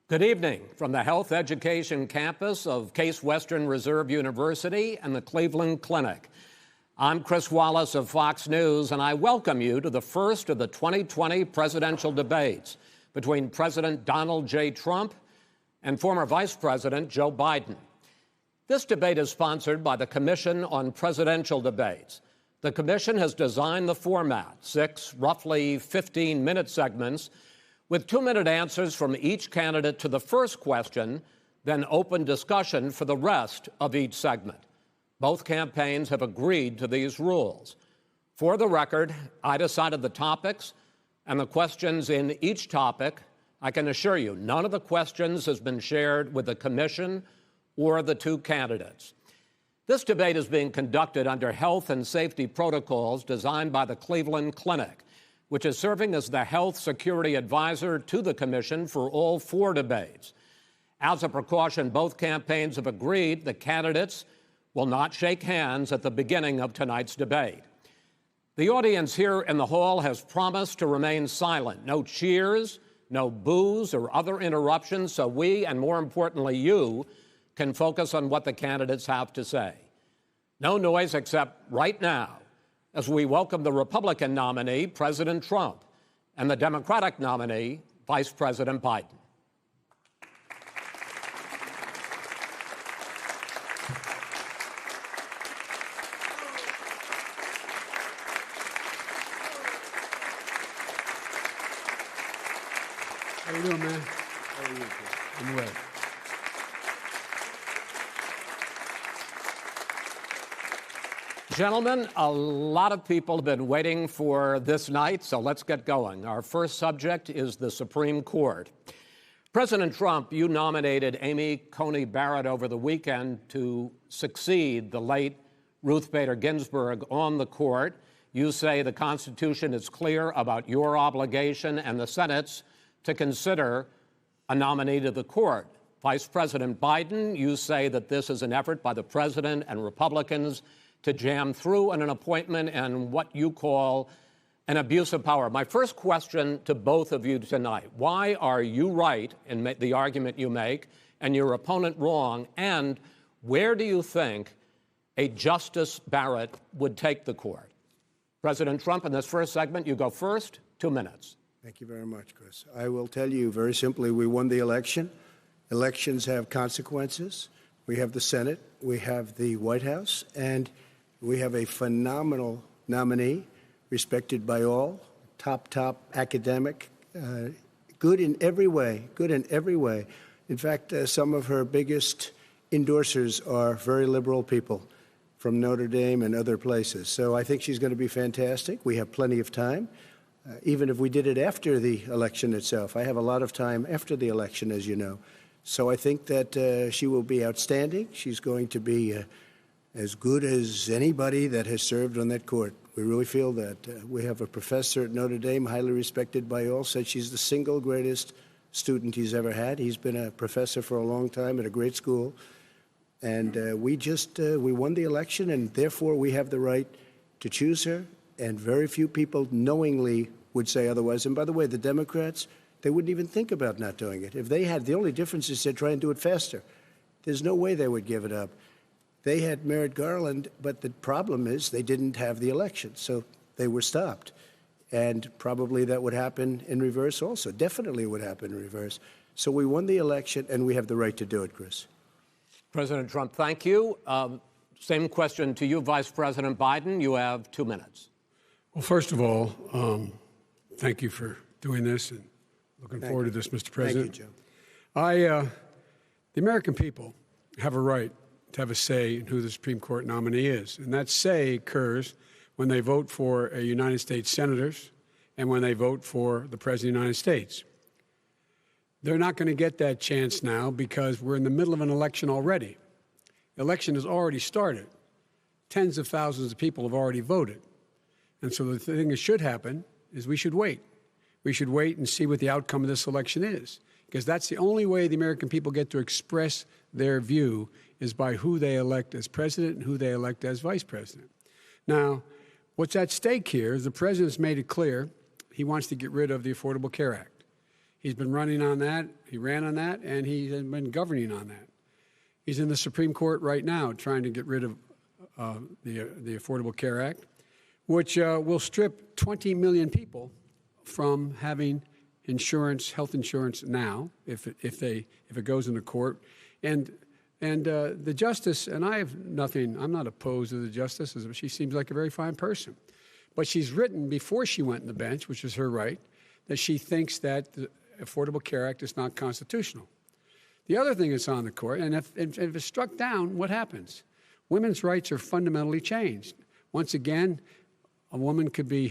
Good evening from the Health Education campus of Case Western Reserve University and the Cleveland Clinic. I'm Chris Wallace of Fox News, and I welcome you to the first of the 2020 presidential debates between President Donald J. Trump and former Vice President Joe Biden. This debate is sponsored by the Commission on Presidential Debates. The commission has designed the format, 6 roughly 15-minute segments, with 2-minute answers from each candidate to the first question, then open discussion for the rest of each segment. Both campaigns have agreed to these rules. For the record, I decided the topics and the questions in each topic. I can assure you, none of the questions has been shared with the commission or the 2 candidates. This debate is being conducted under health and safety protocols designed by the Cleveland Clinic, which is serving as the health security advisor to the commission for all 4 debates. As a precaution, both campaigns have agreed the candidates will not shake hands at the beginning of tonight's debate. The audience here in the hall has promised to remain silent. No cheers, no boos or other interruptions, so we, and more importantly you, can focus on what the candidates have to say. No noise except right now, as we welcome the Republican nominee, President Trump, and the Democratic nominee, Vice President Biden. How you doing, man? How are you? I'm well. Gentlemen, a lot of people have been waiting for this night, so let's get going. Our first subject is the Supreme Court. President Trump, you nominated Amy Coney Barrett over the weekend to succeed the late Ruth Bader Ginsburg on the court. You say the Constitution is clear about your obligation and the Senate's to consider a nominee to the court. Vice President Biden, you say that this is an effort by the president and Republicans to jam through an appointment and what you call an abuse of power. My first question to both of you tonight, why are you right in the argument you make and your opponent wrong, and where do you think a Justice Barrett would take the court? President Trump, in this first segment, you go first, 2 minutes. Thank you very much, Chris. I will tell you very simply, we won the election. Elections have consequences. We have the Senate, we have the White House, and we have a phenomenal nominee, respected by all, top academic, good in every way, In fact, some of her biggest endorsers are very liberal people from Notre Dame and other places. So I think she's going to be fantastic. We have plenty of time, even if we did it after the election itself. I have a lot of time after the election, as you know. So I think that she will be outstanding. She's going to be as good as anybody that has served on that court. We really feel that. We have a professor at Notre Dame, highly respected by all, said she's the single greatest student he's ever had. He's been a professor for a long time at a great school. And we won the election, and therefore we have the right to choose her. And very few people knowingly would say otherwise. And by the way, the Democrats, they wouldn't even think about not doing it. If they had, the only difference is they'd try and do it faster. There's no way they would give it up. They had Merrick Garland, but the problem is they didn't have the election, so they were stopped. And probably that would happen in reverse also. Definitely would happen in reverse. So we won the election, and we have the right to do it, Chris. President Trump, thank you. Same question to you, Vice President Biden. You have 2 minutes. Well, first of all, thank you for doing this, and looking forward to this, Mr. President. Thank you, Joe. The American people have a right to have a say in who the Supreme Court nominee is. And that say occurs when they vote for United States senators and when they vote for the President of the United States. They're not going to get that chance now because we're in the middle of an election already. election has already started. Tens of thousands of people have already voted. And so the thing that should happen is we should wait. We should wait and see what the outcome of this election is, because that's the only way the American people get to express their view is by who they elect as president and who they elect as vice president. Now, what's at stake here is the president's made it clear he wants to get rid of the Affordable Care Act. He's been running on that, he ran on that, and he's been governing on that. He's in the Supreme Court right now trying to get rid of the Affordable Care Act, which will strip 20 million people from having insurance, health insurance now, if it goes into court. And the justice, and I'm not opposed to the justice. She seems like a very fine person. But she's written before she went on the bench, which is her right, that she thinks that the Affordable Care Act is not constitutional. The other thing that's on the court, and if it's struck down, what happens? Women's rights are fundamentally changed. Once again, a woman could be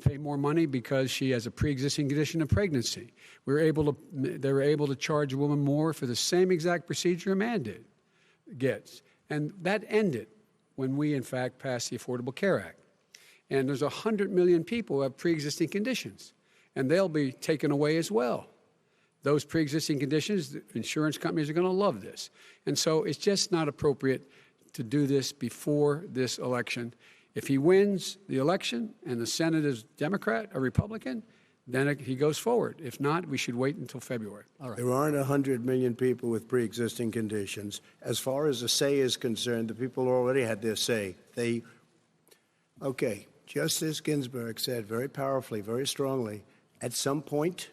pay more money because she has a pre-existing condition of pregnancy. They were able to charge a woman more for the same exact procedure a man gets. And that ended when we, in fact, passed the Affordable Care Act. And there's 100 million people who have pre-existing conditions, and they'll be taken away as well. Those pre-existing conditions, the insurance companies are going to love this. And so it's just not appropriate to do this before this election. If he wins the election and the Senate is Democrat or Republican, then he goes forward. If not, we should wait until February. All right. There aren't 100 million people with pre-existing conditions. As far as the say is concerned, the people already had their say. Okay, Justice Ginsburg said very powerfully, very strongly, at some point,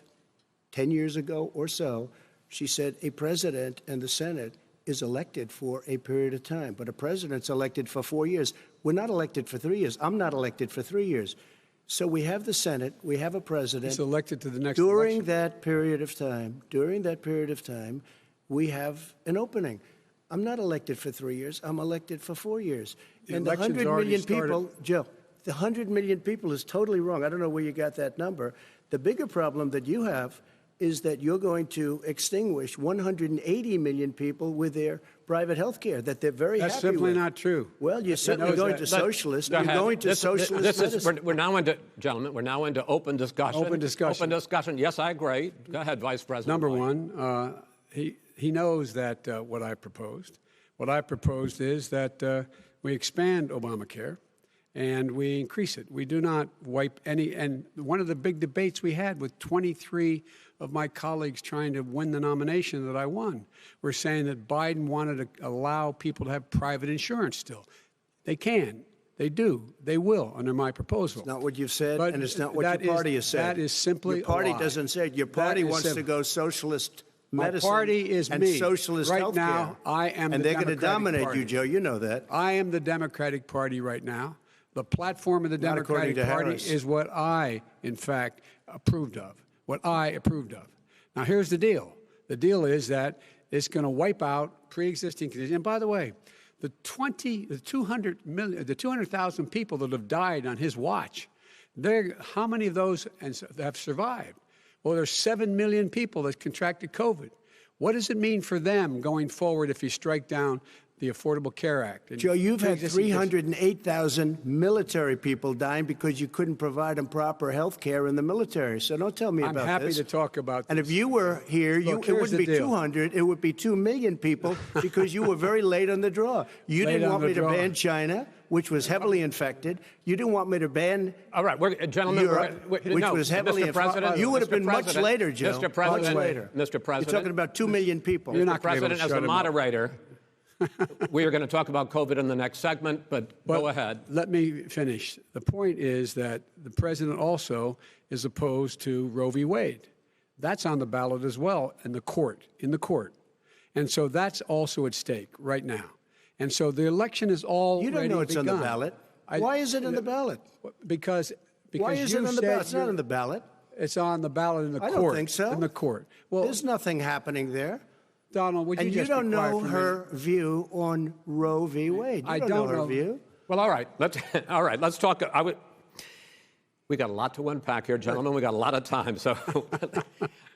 10 years ago or so, she said a president and the Senate is elected for a period of time, but a president's elected for 4 years. We're not elected for 3 years. I'm not elected for 3 years. So we have the Senate, we have a president. He's elected to the next during election. that period of time, we have an opening. I'm not elected for 3 years. I'm elected for 4 years. And the 100 million people, Joe, the 100 million people is totally wrong. I don't know where you got that number. The bigger problem that you have is that you're going to extinguish 180 million people with their private health care that they're very happy with. That's simply not true. Well, you're certainly going to socialist. You're going to socialist medicine. We're now into, gentlemen, we're now into open discussion. Open discussion. Open discussion. Yes, I agree. Go ahead, Vice President. Number one, he knows that what I proposed. What I proposed is that we expand Obamacare and we increase it. We do not wipe any. And one of the big debates we had with 23 of my colleagues trying to win the nomination that I won were saying that Biden wanted to allow people to have private insurance still. They can. They do. They will under my proposal. It's not what you've said, but and it's not what your party has said. That is simply your party a lie. doesn't say it. Your party wants to go socialist medicine. My party is and me. socialist right healthcare. Now, I am and the they're going to dominate Party. you, Joe. You know that. I am the Democratic Party right now. The platform of the Not Democratic Party Harris. is what I, in fact, approved of. What I approved of. Now, here's the deal. The deal is that it's going to wipe out pre-existing conditions. And by the way, the 200,000 people that have died on his watch, how many of those have survived? Well, there's 7 million people that contracted COVID. What does it mean for them going forward if you strike down the Affordable Care Act? Joe, you've had 308,000 military people dying because you couldn't provide them proper health care in the military. So don't tell me about this. I'm happy to talk about this. And if you were here, Look, it wouldn't be 200. It would be 2 million people because you were very late on the draw. You didn't want me to ban China, which was heavily infected. You didn't want me to ban All right, gentlemen, Europe, which was heavily infected. You would have been much later, Joe. Mr. President, much later. Mr. President. You're talking about 2 million people. You're not President, able to as shut the him up. moderator, we are going to talk about COVID in the next segment, but go ahead. Let me finish. The point is that the president also is opposed to Roe v. Wade. That's on the ballot as well in the court. And so that's also at stake right now. And so the election is already You don't know it's begun. on the ballot. Why is it on the ballot? Because Why is it on the ballot? It's not on the ballot. It's on the ballot in the court. I don't think so. In the court. Well, there's nothing happening there. Donald, would you and just you don't be quiet know for a her minute? view on Roe v. Wade. You I don't know her view. Well, all right. Let's talk. We got a lot to unpack here, gentlemen. We got a lot of time. So,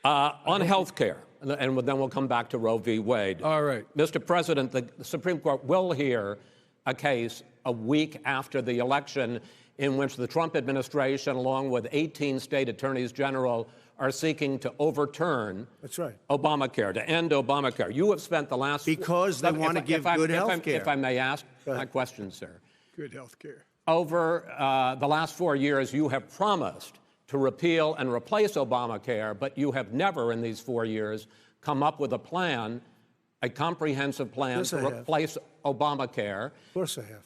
on health care, and then we'll come back to Roe v. Wade. All right. Mr. President, the Supreme Court will hear a case a week after the election in which the Trump administration, along with 18 state attorneys general, are seeking to overturn Obamacare, to end Obamacare. You have spent the last... Because they want to give good health care. If I may ask my question, sir. Good health care. Over the last 4 years, you have promised to repeal and replace Obamacare, but you have never in these 4 years come up with a plan, a comprehensive plan to replace Obamacare. Of course I have.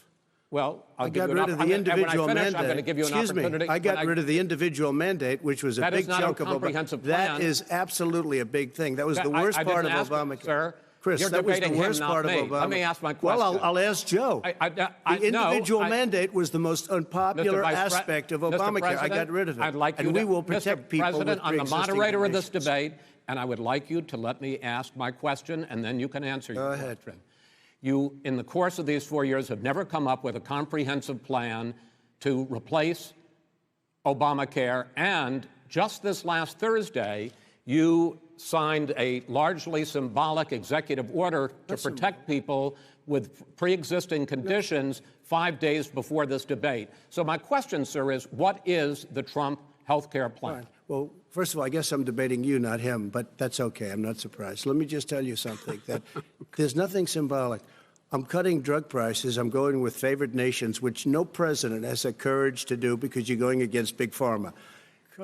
Well, I got rid of the individual mandate. I'm going to give you an opportunity. I got rid of the individual mandate, which was a big chunk of Obamacare. That is absolutely a big thing. That was the worst part of Obamacare. Sir, Chris, that was the worst part of Obama. Let me ask my question. Well, I'll ask Joe. The individual mandate was the most unpopular aspect of Obamacare. I got rid of it. I'd like you and we will protect people with President, I'm the moderator of this conditions. debate, and I would like you to let me ask my question, and then you can answer your question. Go ahead. You, in the course of these 4 years, have never come up with a comprehensive plan to replace Obamacare, and just this last Thursday, you signed a largely symbolic executive order to protect people with pre-existing conditions 5 days before this debate. So my question, sir, is what is the Trump health care plan? Fine. Well, first of all, I guess I'm debating you, not him, but that's okay. I'm not surprised. Let me just tell you something, that there's nothing symbolic. I'm cutting drug prices. I'm going with favored nations, which no president has the courage to do because you're going against Big Pharma.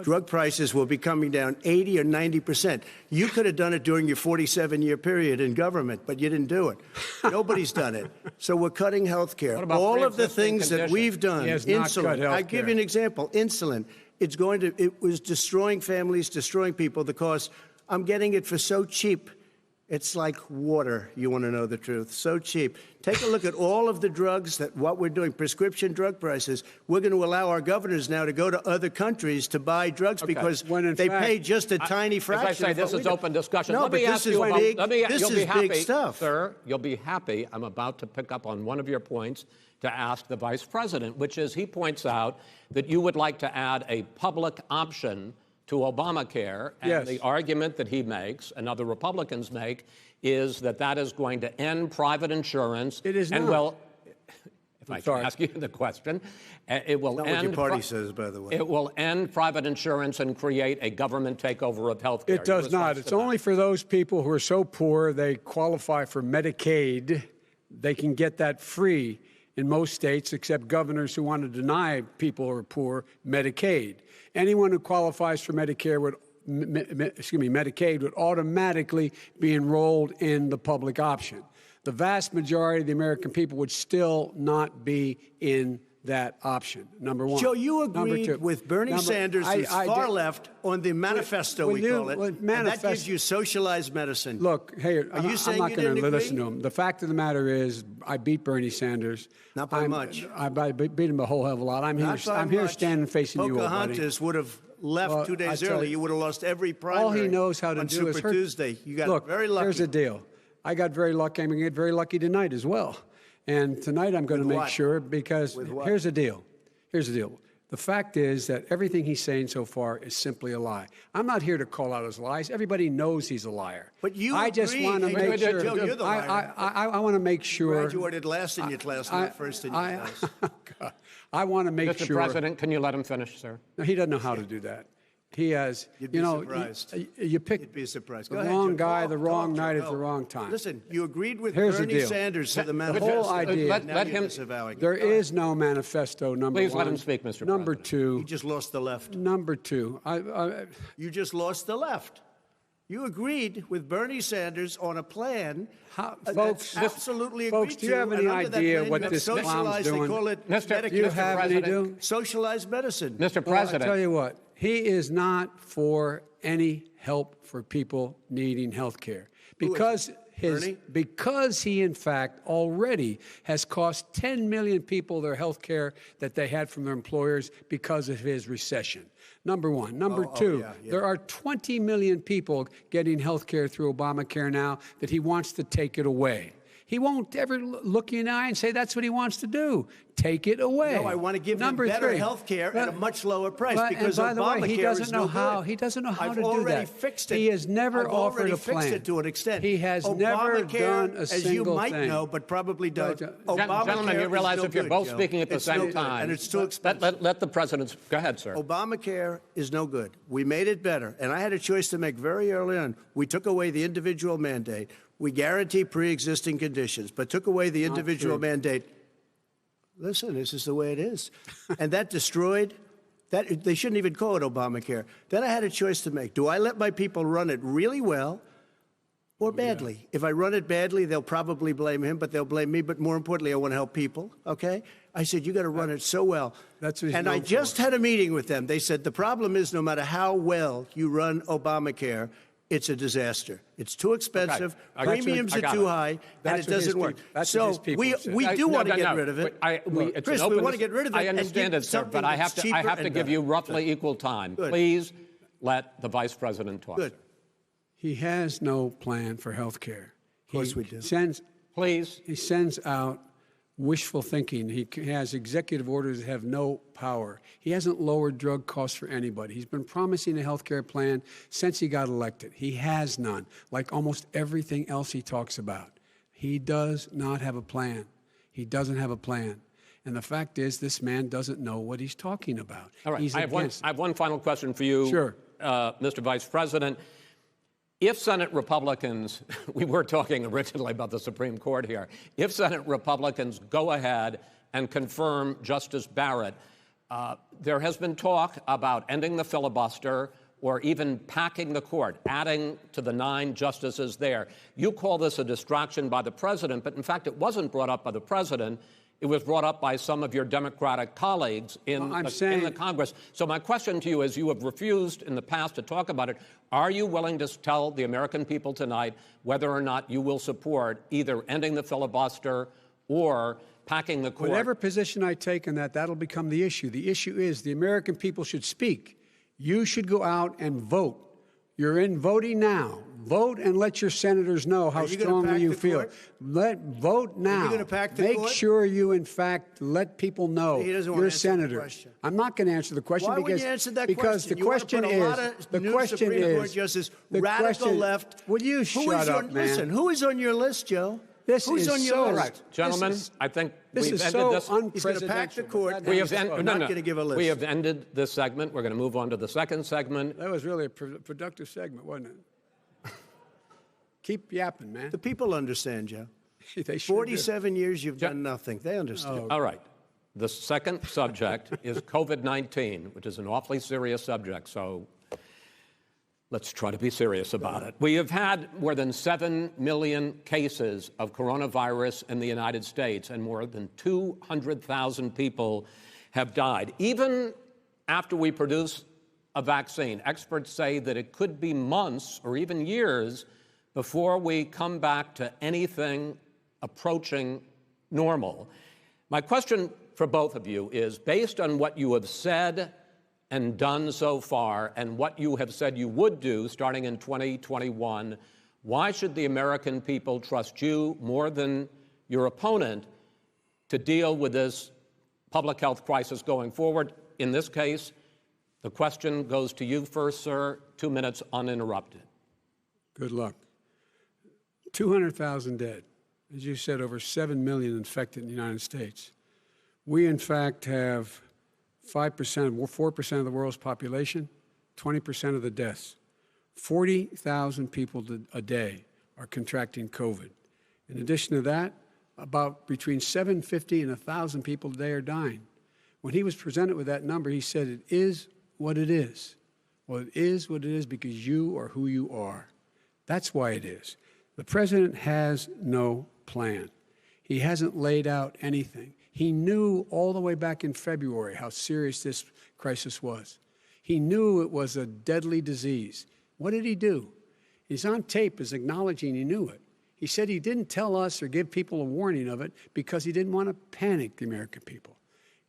Drug prices will be coming down 80 or 90%. You could have done it during your 47-year period in government, but you didn't do it. Nobody's done it. So we're cutting health care. All of the things that we've done, insulin. I give you an example, insulin. It was destroying families, destroying people. The cost, I'm getting it for so cheap. It's like water, you want to know the truth. So cheap. Take a look at all of the drugs what we're doing, prescription drug prices. We're going to allow our governors now to go to other countries to buy drugs because they pay just a tiny fraction. As I say, this is open discussion. No, let me ask you about, this is big stuff. Sir, you'll be happy. I'm about to pick up on one of your points to ask the Vice President, which is he points out that you would like to add a public option to Obamacare, and the argument that he makes and other Republicans make is that that is going to end private insurance. It is and not. Well, if I can ask you the question, it will not end. What your party says, by the way. It will end private insurance and create a government takeover of health care. It does not. It's only for those people who are so poor they qualify for Medicaid. They can get that free in most states, except governors who want to deny people who are poor Medicaid. Anyone who qualifies for Medicare Medicaid would automatically be enrolled in the public option. The vast majority of the American people would still not be in that option, number one. Joe, you agreed with Bernie Sanders, who's far left, on the manifesto, we call it, and that gives you socialized medicine. Look, hey, Are you saying I'm not you going to didn't listen agree? to him. The fact of the matter is, I beat Bernie Sanders. Not by much. I beat him a whole hell of a lot. I'm here standing facing you, old buddy. Pocahontas would have left 2 days early. You would have lost every primary. All he knows how to on do is Super Tuesday. You got Look, very lucky. Here's the deal. I got very lucky. I'm going to get very lucky tonight as well. And tonight I'm going to make sure, because here's the deal. Here's the deal. The fact is that everything he's saying so far is simply a lie. I'm not here to call out his lies. Everybody knows he's a liar. But you I just agree. want to make sure. Joe, you're the liar. I want to make sure. Graduated last in your class, not first in your class. I want to make sure. Mr. President, can you let him finish, sir? No, he doesn't know how to do that. He has, You'd be surprised. You picked You'd be surprised. the wrong guy, the wrong night at the wrong time. Listen, you agreed with Here's the Bernie deal. Sanders to the The manifesto. whole idea. Let him. There is no manifesto, number one. Please let him speak, Mr. Number President. two. You just lost the left. Number two. You just lost the left. You agreed with Bernie Sanders on a plan folks, that's absolutely agreed folks, do you have any and under that idea plan, what you have this clown's socialized, doing? They call it Mr. Medicare. Do you have any President. do? Socialized medicine. Mr. Well, President. I tell you what, he is not for any help for people needing health care. Because he, in fact, already has cost 10 million people their health care that they had from their employers because of his recession. Number one. Number two, there are 20 million people getting health care through Obamacare now that he wants to take it away. He won't ever look you in the eye and say that's what he wants to do. Take it away. No, I want to give them better health care at a much lower price because by the way, Obamacare he doesn't know how. good. He doesn't know how I've to do that. already fixed it. He has never I've offered already a plan. fixed it to an extent. He has never done a single as you might thing. know, but probably don't. Gentlemen, you realize if you're both speaking at the same time, and it's too expensive. let the president go ahead, sir. Obamacare is no good. We made it better, and I had a choice to make very early on. We took away the individual mandate. We guarantee pre-existing conditions, but took away the individual mandate. Listen, this is the way it is. And that destroyed, they shouldn't even call it Obamacare. Then I had a choice to make. Do I let my people run it really well or badly? Yeah. If I run it badly, they'll probably blame him, but they'll blame me. But more importantly, I want to help people, okay? I said, you got to run it so well. And I just had a meeting with them. They said, the problem is no matter how well you run Obamacare, it's a disaster. It's too expensive. Okay. Premiums are too high, and it doesn't work. So we do want to get rid of it. Chris, we want to get rid of it. I understand it, sir, but I have to give you roughly equal time. Good. Please let the vice president talk. Good. He has no plan for health care. Of course we do. He sends out wishful thinking. He has executive orders that have no power. He hasn't lowered drug costs for anybody. He's been promising a health care plan since he got elected. He has none, like almost everything else he talks about. He does not have a plan. He doesn't have a plan. And the fact is, this man doesn't know what he's talking about. All right. I have one final question for you, sure. Mr. Vice President. If Senate Republicans, we were talking originally about the Supreme Court here, if Senate Republicans go ahead and confirm Justice Barrett, there has been talk about ending the filibuster or even packing the court, adding to the 9 justices there. You call this a distraction by the president, but in fact it wasn't brought up by the president. It was brought up by some of your Democratic colleagues in the Congress. So my question to you is, you have refused in the past to talk about it. Are you willing to tell the American people tonight whether or not you will support either ending the filibuster or packing the court? Whatever position I take on that, that'll become the issue. The issue is the American people should speak. You should go out and vote. You're in voting now. Vote and let your senators know how strongly you feel. Vote now. Are you going to pack the Make court? sure you, in fact, let people know you're a senator. I'm not going to answer the question Why wouldn't you answer that because question? the question is radical left. Will you shut up, man? Listen, who is on your list, Joe? Who's on your list? Right. Gentlemen, I think we've ended this. He's going to pack the court. We have ended. Not going to give a list. We have ended this segment. We're going to move on to the second segment. That was really a productive segment, wasn't it? Keep yapping, man. The people understand, Joe. They sure 47 years you've done nothing. They understand. All right. The second subject is COVID-19, which is an awfully serious subject, so let's try to be serious about it. We have had more than 7 million cases of coronavirus in the United States, and more than 200,000 people have died. Even after we produce a vaccine, experts say that it could be months or even years before we come back to anything approaching normal. My question for both of you is, based on what you have said and done so far and what you have said you would do starting in 2021, why should the American people trust you more than your opponent to deal with this public health crisis going forward? In this case, the question goes to you first, sir. 2 minutes uninterrupted. Good luck. 200,000 dead. As you said, over 7 million infected in the United States. We, in fact, have 4% of the world's population, 20% of the deaths. 40,000 people a day are contracting COVID. In addition to that, about between 750 and 1,000 people a day are dying. When he was presented with that number, he said, it is what it is. Well, it is what it is because you are who you are. That's why it is. The president has no plan. He hasn't laid out anything. He knew all the way back in February how serious this crisis was. He knew it was a deadly disease. What did he do? He's on tape as acknowledging he knew it. He said he didn't tell us or give people a warning of it because he didn't want to panic the American people.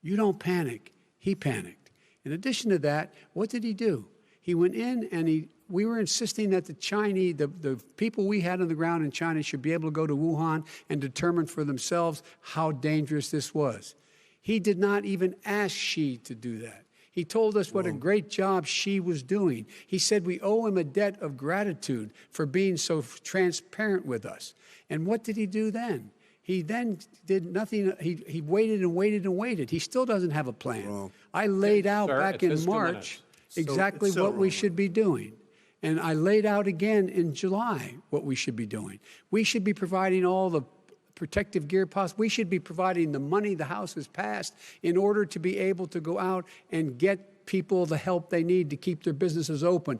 You don't panic. He panicked. In addition to that, what did he do? He went in and he we were insisting that the Chinese, the people we had on the ground in China should be able to go to Wuhan and determine for themselves how dangerous this was. He did not even ask Xi to do that. He told us what a great job Xi was doing. He said we owe him a debt of gratitude for being so transparent with us. And what did he do then? He then did nothing. He waited and waited and waited. He still doesn't have a plan. I laid out back in March exactly what we should be doing. And I laid out again in July what we should be doing. We should be providing all the protective gear possible. We should be providing the money the House has passed in order to be able to go out and get people the help they need to keep their businesses open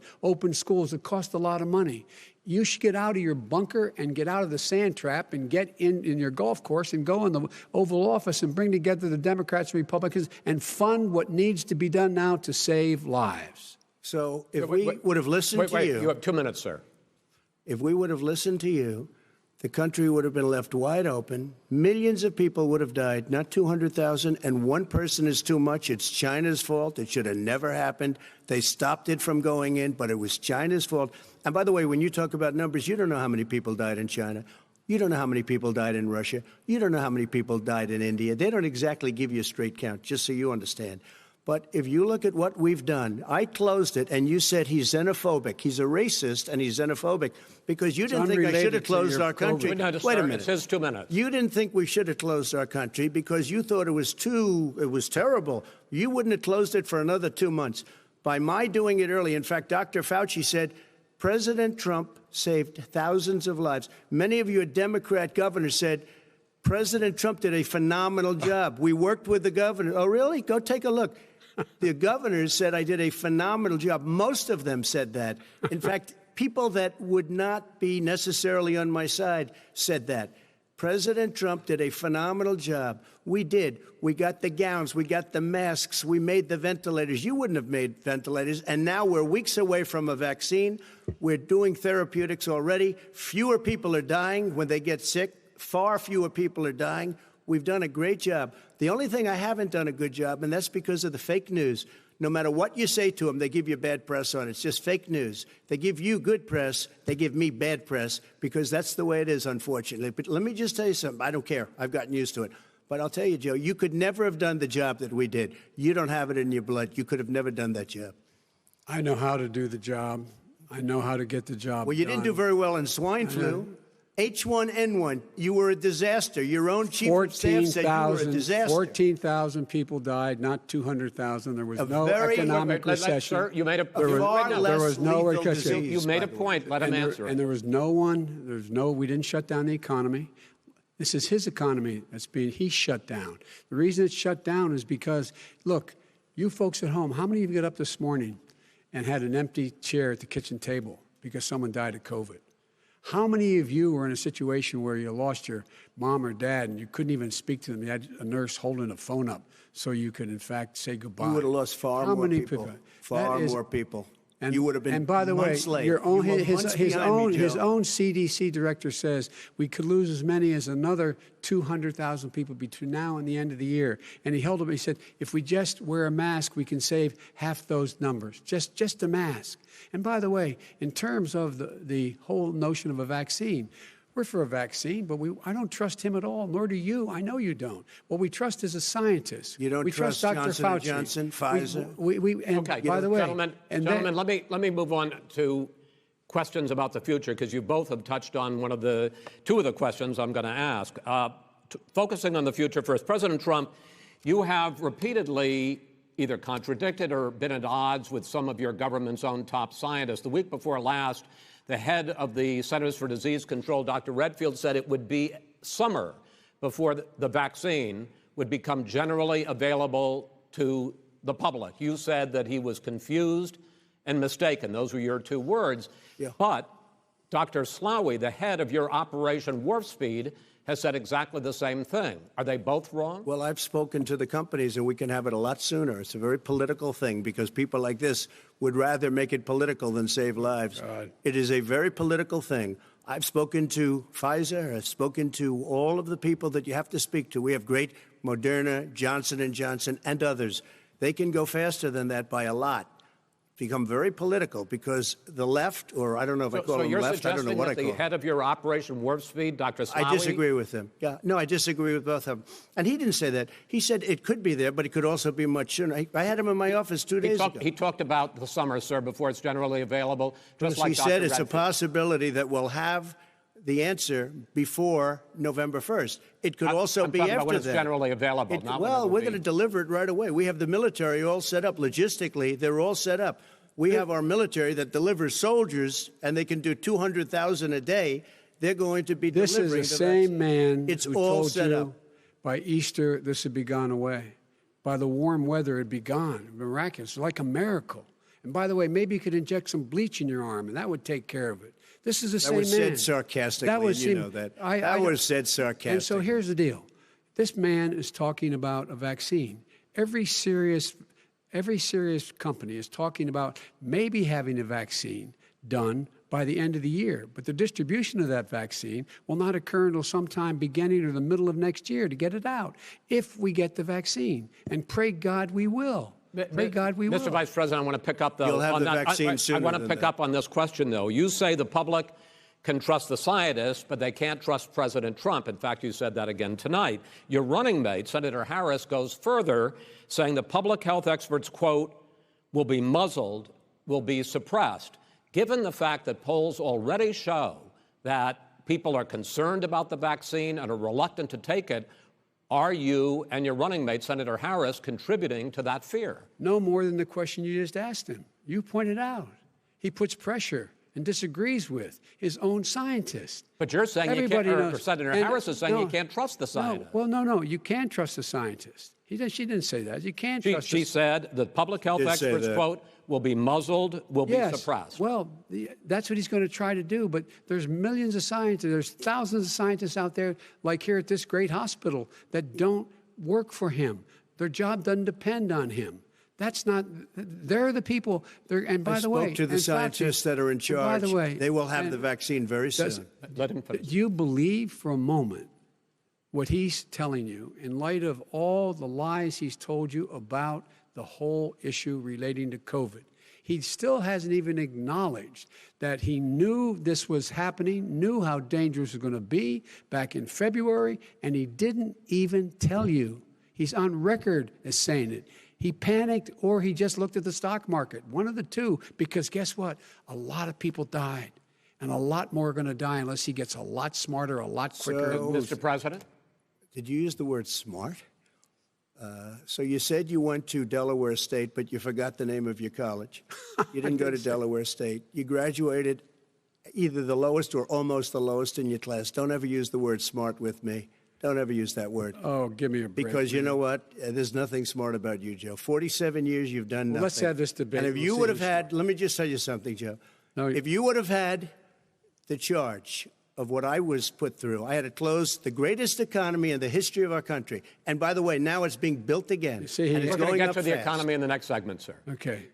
schools that cost a lot of money. You should get out of your bunker and get out of the sand trap and get in your golf course and go in the Oval Office and bring together the Democrats and Republicans and fund what needs to be done now to save lives. So if we would have listened to you... You have 2 minutes, sir. If we would have listened to you, the country would have been left wide open. Millions of people would have died, not 200,000, and one person is too much. It's China's fault. It should have never happened. They stopped it from going in, but it was China's fault. And by the way, when you talk about numbers, you don't know how many people died in China. You don't know how many people died in Russia. You don't know how many people died in India. They don't exactly give you a straight count, just so you understand. But if you look at what we've done, I closed it, and you said he's xenophobic. He's a racist, and he's xenophobic because you didn't think I should have closed our country. Wait a minute. It says 2 minutes. You didn't think we should have closed our country because you thought it was terrible. You wouldn't have closed it for another 2 months. By my doing it early, in fact, Dr. Fauci said, President Trump saved thousands of lives. Many of your Democrat governors said, President Trump did a phenomenal job. We worked with the governor. Oh, really? Go take a look. The governors said I did a phenomenal job. Most of them said that. In fact, people that would not be necessarily on my side said that. President Trump did a phenomenal job. We did. We got the gowns. We got the masks. We made the ventilators. You wouldn't have made ventilators. And now we're weeks away from a vaccine. We're doing therapeutics already. Fewer people are dying when they get sick. Far fewer people are dying. We've done a great job. The only thing I haven't done a good job, and that's because of the fake news. No matter what you say to them, they give you bad press on it. It's just fake news. They give you good press. They give me bad press because that's the way it is, unfortunately. But let me just tell you something. I don't care. I've gotten used to it. But I'll tell you, Joe, you could never have done the job that we did. You don't have it in your blood. You could have never done that job. I know how to do the job. I know how to get the job Well, you didn't do very well in swine flu. H1N1, you were a disaster. Your own chief of staff said you were a disaster. 14,000 people died, not 200,000. There was no economic recession. Sir, you made a there was no recession. You made a point. Let him answer. And there was we didn't shut down the economy. This is his economy he shut down. The reason it's shut down is because, look, you folks at home, how many of you got up this morning and had an empty chair at the kitchen table because someone died of COVID? How many of you were in a situation where you lost your mom or dad and you couldn't even speak to them? You had a nurse holding a phone up so you could, in fact, say goodbye. You would have lost far more people. Far more people. And you would have been And by the way, his own CDC director says we could lose as many as another 200,000 people between now and the end of the year. And he said, if we just wear a mask, we can save half those numbers. Just a mask. And by the way, in terms of the whole notion of a vaccine, we're for a vaccine, but I don't trust him at all, nor do you. I know you don't. What we trust is a scientist. You don't trust Dr. Johnson Fauci. Johnson, Pfizer? Okay, by the way, gentlemen, let me move on to questions about the future, because you both have touched on two of the questions I'm going to ask. Focusing on the future first, President Trump, you have repeatedly either contradicted or been at odds with some of your government's own top scientists. The week before last, the head of the Centers for Disease Control, Dr. Redfield, said it would be summer before the vaccine would become generally available to the public. You said that he was confused and mistaken. Those were your two words. Yeah. But Dr. Slaoui, the head of your Operation Warp Speed, has said exactly the same thing. Are they both wrong? Well, I've spoken to the companies, and we can have it a lot sooner. It's a very political thing because people like this would rather make it political than save lives. God. It is a very political thing. I've spoken to Pfizer. I've spoken to all of the people that you have to speak to. We have great Moderna, Johnson & Johnson, and others. They can go faster than that by a lot. become very political because the left, or I don't know if I call them left, I don't know what I call them. So you're suggesting that the head of your Operation Warp Speed, Dr. Slawi... I disagree with him. Yeah, no, I disagree with both of them. And he didn't say that. He said it could be there, but it could also be much sooner. I had him in my office 2 days ago. He talked about the summer, sir, before it's generally available. Just like he Dr. said it's Redfield. a possibility that we'll have the answer before November 1st. It could also be after about when it's that. generally available. Well, we're going to deliver it right away. We have the military all set up. Logistically, they're all set up. We have our military that delivers soldiers, and they can do 200,000 a day. They're going to be delivering. This is the same man it's who all told set you up. by Easter this would be gone away. By the warm weather, it'd be gone. Miraculous, like a miracle. And by the way, maybe you could inject some bleach in your arm, and that would take care of it. This is the same man. That was said sarcastically, and you know that. That was said sarcastically. And so here's the deal. This man is talking about a vaccine. Every serious company is talking about maybe having a vaccine done by the end of the year. But the distribution of that vaccine will not occur until sometime beginning or the middle of next year to get it out, if we get the vaccine. And pray God we will. Pray God we will. Mr. Vice President, I want to pick up, though. You'll have the vaccine sooner. I want to pick up on this question, though. You say the public can trust the scientists, but they can't trust President Trump. In fact, you said that again tonight. Your running mate, Senator Harris, goes further, saying the public health experts, quote, will be muzzled, will be suppressed. Given the fact that polls already show that people are concerned about the vaccine and are reluctant to take it, are you and your running mate, Senator Harris, contributing to that fear? No more than the question you just asked him. You pointed out. He puts pressure and disagrees with his own scientists. But you're saying Everybody you can't, knows. or Senator Harris is saying you can't trust the scientists. No, you can trust the scientists. She didn't say that. You can't trust She said the public health experts, quote, will be muzzled, will be suppressed. Well, that's what he's going to try to do. But there's millions of scientists, there's thousands of scientists out there, like here at this great hospital, that don't work for him. Their job doesn't depend on him. That's not, they're the people, and by the way. I spoke to the scientists that are in charge. By the way. They will have the vaccine very soon. Let him finish. Do you believe for a moment what he's telling you in light of all the lies he's told you about the whole issue relating to COVID? He still hasn't even acknowledged that he knew this was happening, knew how dangerous it was going to be back in February, and he didn't even tell you. He's on record as saying it. He panicked or he just looked at the stock market, one of the two, because guess what? A lot of people died, and a lot more are going to die unless he gets a lot smarter, a lot quicker. Mr. President? Did you use the word smart? So you said you went to Delaware State, but you forgot the name of your college. You didn't go to Delaware State. You graduated either the lowest or almost the lowest in your class. Don't ever use the word smart with me. Don't ever use that word. Oh, give me a break. Because you know what? There's nothing smart about you, Joe. 47 years, you've done nothing. Let's have this debate. And if you would have had, let me just tell you something, Joe. No, if you would have had the charge of what I was put through, I had to close the greatest economy in the history of our country. And by the way, now it's being built again. See, and we're going to get to the economy in the next segment, sir. Okay.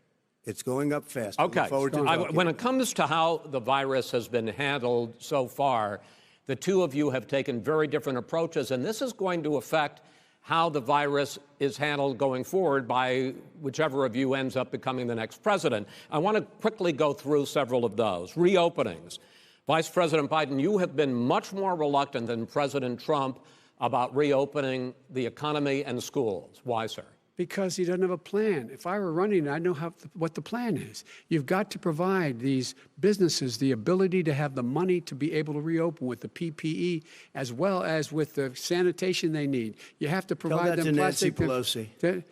It's going up fast. Okay. When it it comes to how the virus has been handled so far, the two of you have taken very different approaches, and this is going to affect how the virus is handled going forward by whichever of you ends up becoming the next president. I want to quickly go through several of those. Reopenings. Vice President Biden, you have been much more reluctant than President Trump about reopening the economy and schools. Why, sir? Because he doesn't have a plan. If I were running, I'd know what the plan is. You've got to provide these businesses the ability to have the money to be able to reopen with the PPE as well as with the sanitation they need. You have to provide them plastic. Tell that to Nancy Pelosi.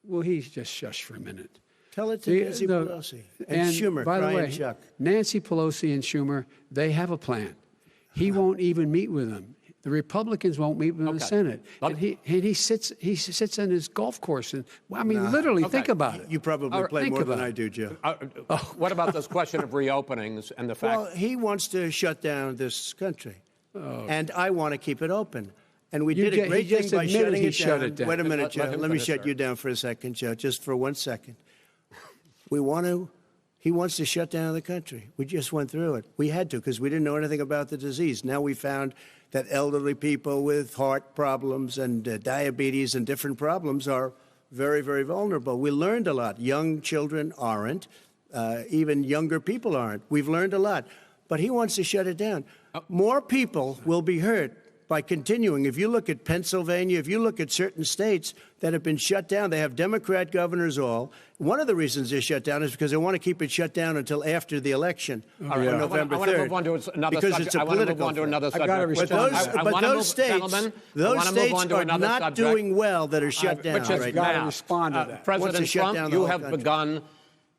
Well, he's just shush for a minute. Tell it to Nancy Pelosi. And Schumer, by the way, Chuck. Nancy Pelosi and Schumer, they have a plan. He won't even meet with them. The Republicans won't meet with the Senate. And he sits on his golf course. And I mean, literally, think about it. You probably play more than I do, Joe. What about this question of reopenings and the fact? Well, he wants to shut down this country, and I want to keep it open. And we did a great thing by shutting it down. Wait a minute, Joe. Let me shut you down for a second, Joe, just for 1 second. He wants to shut down the country. We just went through it. We had to because we didn't know anything about the disease. Now we found that elderly people with heart problems and diabetes and different problems are very, very vulnerable. We learned a lot. Young children aren't. Even younger people aren't. We've learned a lot. But he wants to shut it down. More people will be hurt by continuing. If you look at Pennsylvania, if you look at certain states that have been shut down, they have Democrat governors all. One of the reasons they're shut down is because they want to keep it shut down until after the election on November 3rd. I want to move on to another because subject. it's a I want to political move on to another subject. I've got to respond. But those states are not doing well that are shut down right got now. to respond to that. President Trump, you have begun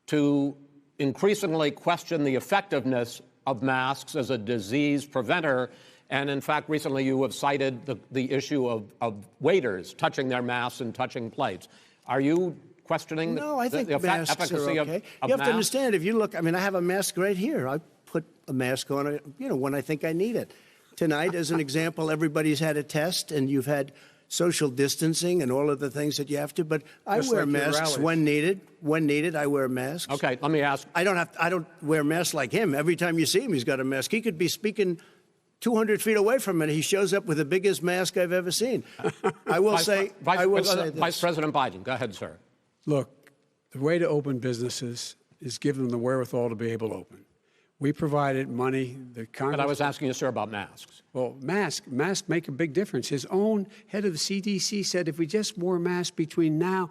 to increasingly question the effectiveness of masks as a disease preventer. And in fact, recently you have cited the issue of waiters touching their masks and touching plates. Are you questioning No, I think the masks efficacy are okay. of You have masks? to understand, if you look, I mean, I have a mask right here. I put a mask on, when I think I need it. Tonight, as an example, everybody's had a test, and you've had social distancing and all of the things that you have to. But I Just wear like your masks rallies. when needed. When needed, I wear masks. Okay, let me ask. I don't wear masks like him. Every time you see him, he's got a mask. He could be speaking 200 feet away from it. He shows up with the biggest mask I've ever seen. I will say this. Vice President Biden, go ahead, sir. Look, the way to open businesses is give them the wherewithal to be able to open. We provided money. The Congress. But I was asking you, sir, about masks. Well, masks make a big difference. His own head of the CDC said if we just wore masks between now,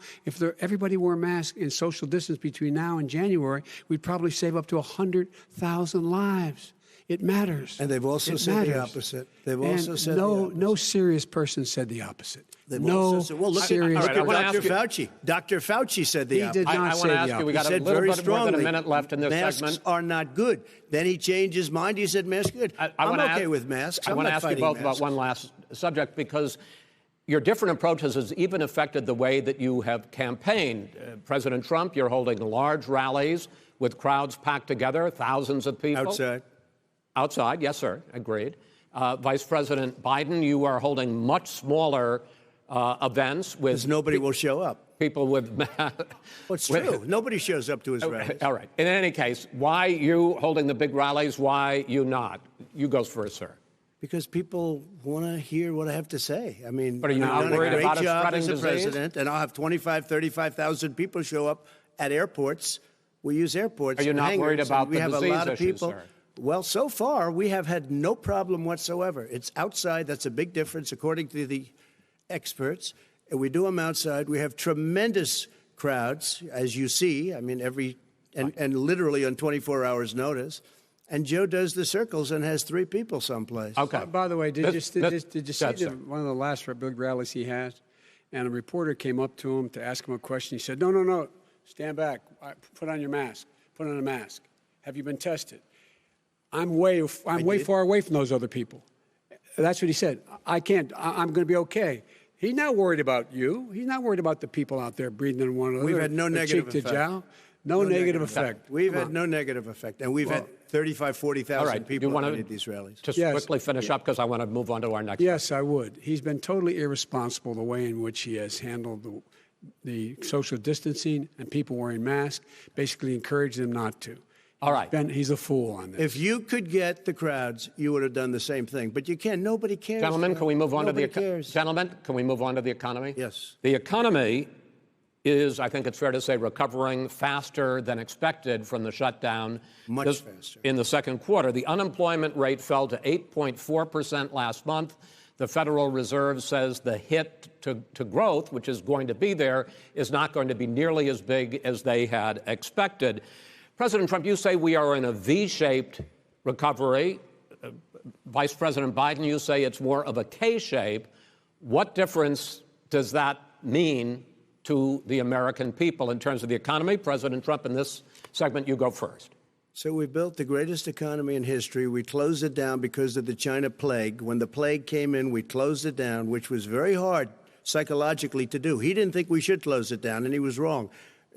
everybody wore masks in social distance between now and January, we'd probably save up to 100,000 lives. It matters. And they've also said the opposite. They've also said no serious person said the opposite. Well, look serious at Dr. Fauci. Dr. Fauci said the opposite. He did not say the opposite. We got a little bit more than a minute left in this masks segment. Masks are not good. Then he changed his mind. He said masks are good. I'm okay with masks. I want to ask you both about one last subject, because your different approaches has even affected the way that you have campaigned. President Trump, you're holding large rallies with crowds packed together, thousands of people. Outside, yes, sir, agreed. Vice President Biden, you are holding much smaller events with... Because nobody will show up. People with... Well, it's true. Nobody shows up to his rallies. All right. In any case, why you holding the big rallies? Why you not? You go first, sir. Because people want to hear what I have to say. I mean, but are you not worried about it spreading as a disease? president, and I'll have 35,000 people show up at airports. We use airports. Are you not worried about the disease We have a lot of issues, people. sir? Well, so far, we have had no problem whatsoever. It's outside. That's a big difference, according to the experts. And we do them outside. We have tremendous crowds, as you see. I mean, and literally on 24 hours' notice. And Joe does the circles and has 3 people someplace. Okay. By the way, did you see one of the last big rallies he has? And a reporter came up to him to ask him a question. He said, no, stand back. Put on your mask. Put on a mask. Have you been tested? I'm way far away from those other people. That's what he said. I can't. I'm going to be okay. He's not worried about you. He's not worried about the people out there breathing in one another. We've had no negative cheek effect. To jowl. No negative effect. We've had no negative effect. And we've had 35,000, 40,000 people at these rallies. Just quickly finish up, because I want to move on to our next. Yes, I would. He's been totally irresponsible the way in which he has handled the social distancing and people wearing masks, basically encouraged them not to. All right. He's a fool on this. If you could get the crowds, you would have done the same thing. But you can't. Nobody cares. Gentlemen, can we move on to the cares. Gentlemen, can we move on to the economy? Yes. The economy is, I think it's fair to say, recovering faster than expected from the shutdown. Much faster. In the second quarter, the unemployment rate fell to 8.4% last month. The Federal Reserve says the hit to growth, which is going to be there, is not going to be nearly as big as they had expected. President Trump, you say we are in a V-shaped recovery. Vice President Biden, you say it's more of a K-shape. What difference does that mean to the American people in terms of the economy? President Trump, in this segment, you go first. So we built the greatest economy in history. We closed it down because of the China plague. When the plague came in, we closed it down, which was very hard psychologically to do. He didn't think we should close it down, and he was wrong.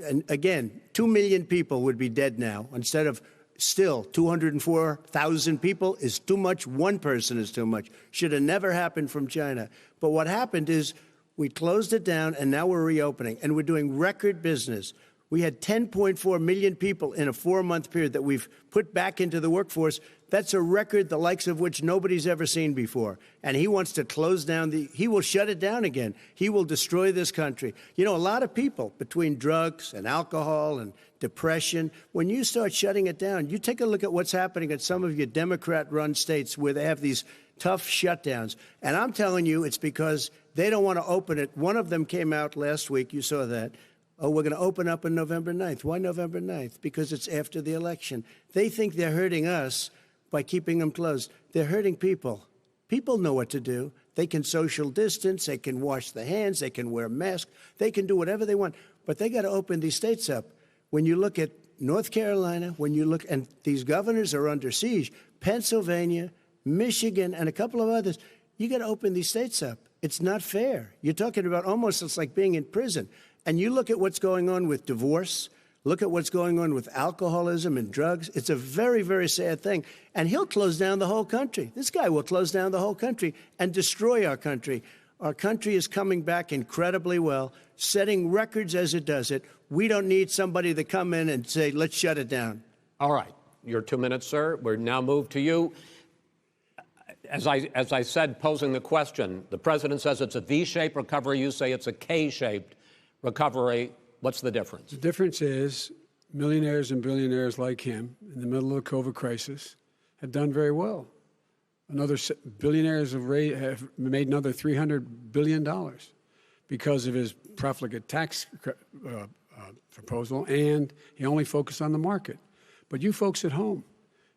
And again, 2 million people would be dead now. Instead of still 204,000 people is too much. One person is too much. Should have never happened from China. But what happened is we closed it down, and now we're reopening, and we're doing record business. We had 10.4 million people in a 4-month period that we've put back into the workforce. That's a record the likes of which nobody's ever seen before. And he wants to close down he will shut it down again. He will destroy this country. You know, a lot of people, between drugs and alcohol and depression, when you start shutting it down, you take a look at what's happening in some of your Democrat-run states where they have these tough shutdowns. And I'm telling you, it's because they don't want to open it. One of them came out last week. You saw that. Oh, we're going to open up on November 9th. Why November 9th? Because it's after the election. They think they're hurting us by keeping them closed. They're hurting people. People know what to do. They can social distance. They can wash their hands. They can wear masks. They can do whatever they want. But they got to open these states up. When you look at North Carolina, when you look, and these governors are under siege, Pennsylvania, Michigan, and a couple of others, you got to open these states up. It's not fair. You're talking about almost, it's like being in prison. And you look at what's going on with divorce, look at what's going on with alcoholism and drugs. It's a very, very sad thing. And he'll close down the whole country. This guy will close down the whole country and destroy our country. Our country is coming back incredibly well, setting records as it does it. We don't need somebody to come in and say, let's shut it down. All right. Your 2 minutes, sir. We're now moved to you. As I said, posing the question, the president says it's a V-shaped recovery. You say it's a K-shaped recovery. What's the difference? The difference is millionaires and billionaires like him in the middle of the COVID crisis have done very well. Billionaires have made another $300 billion because of his profligate tax proposal, and he only focused on the market. But you folks at home,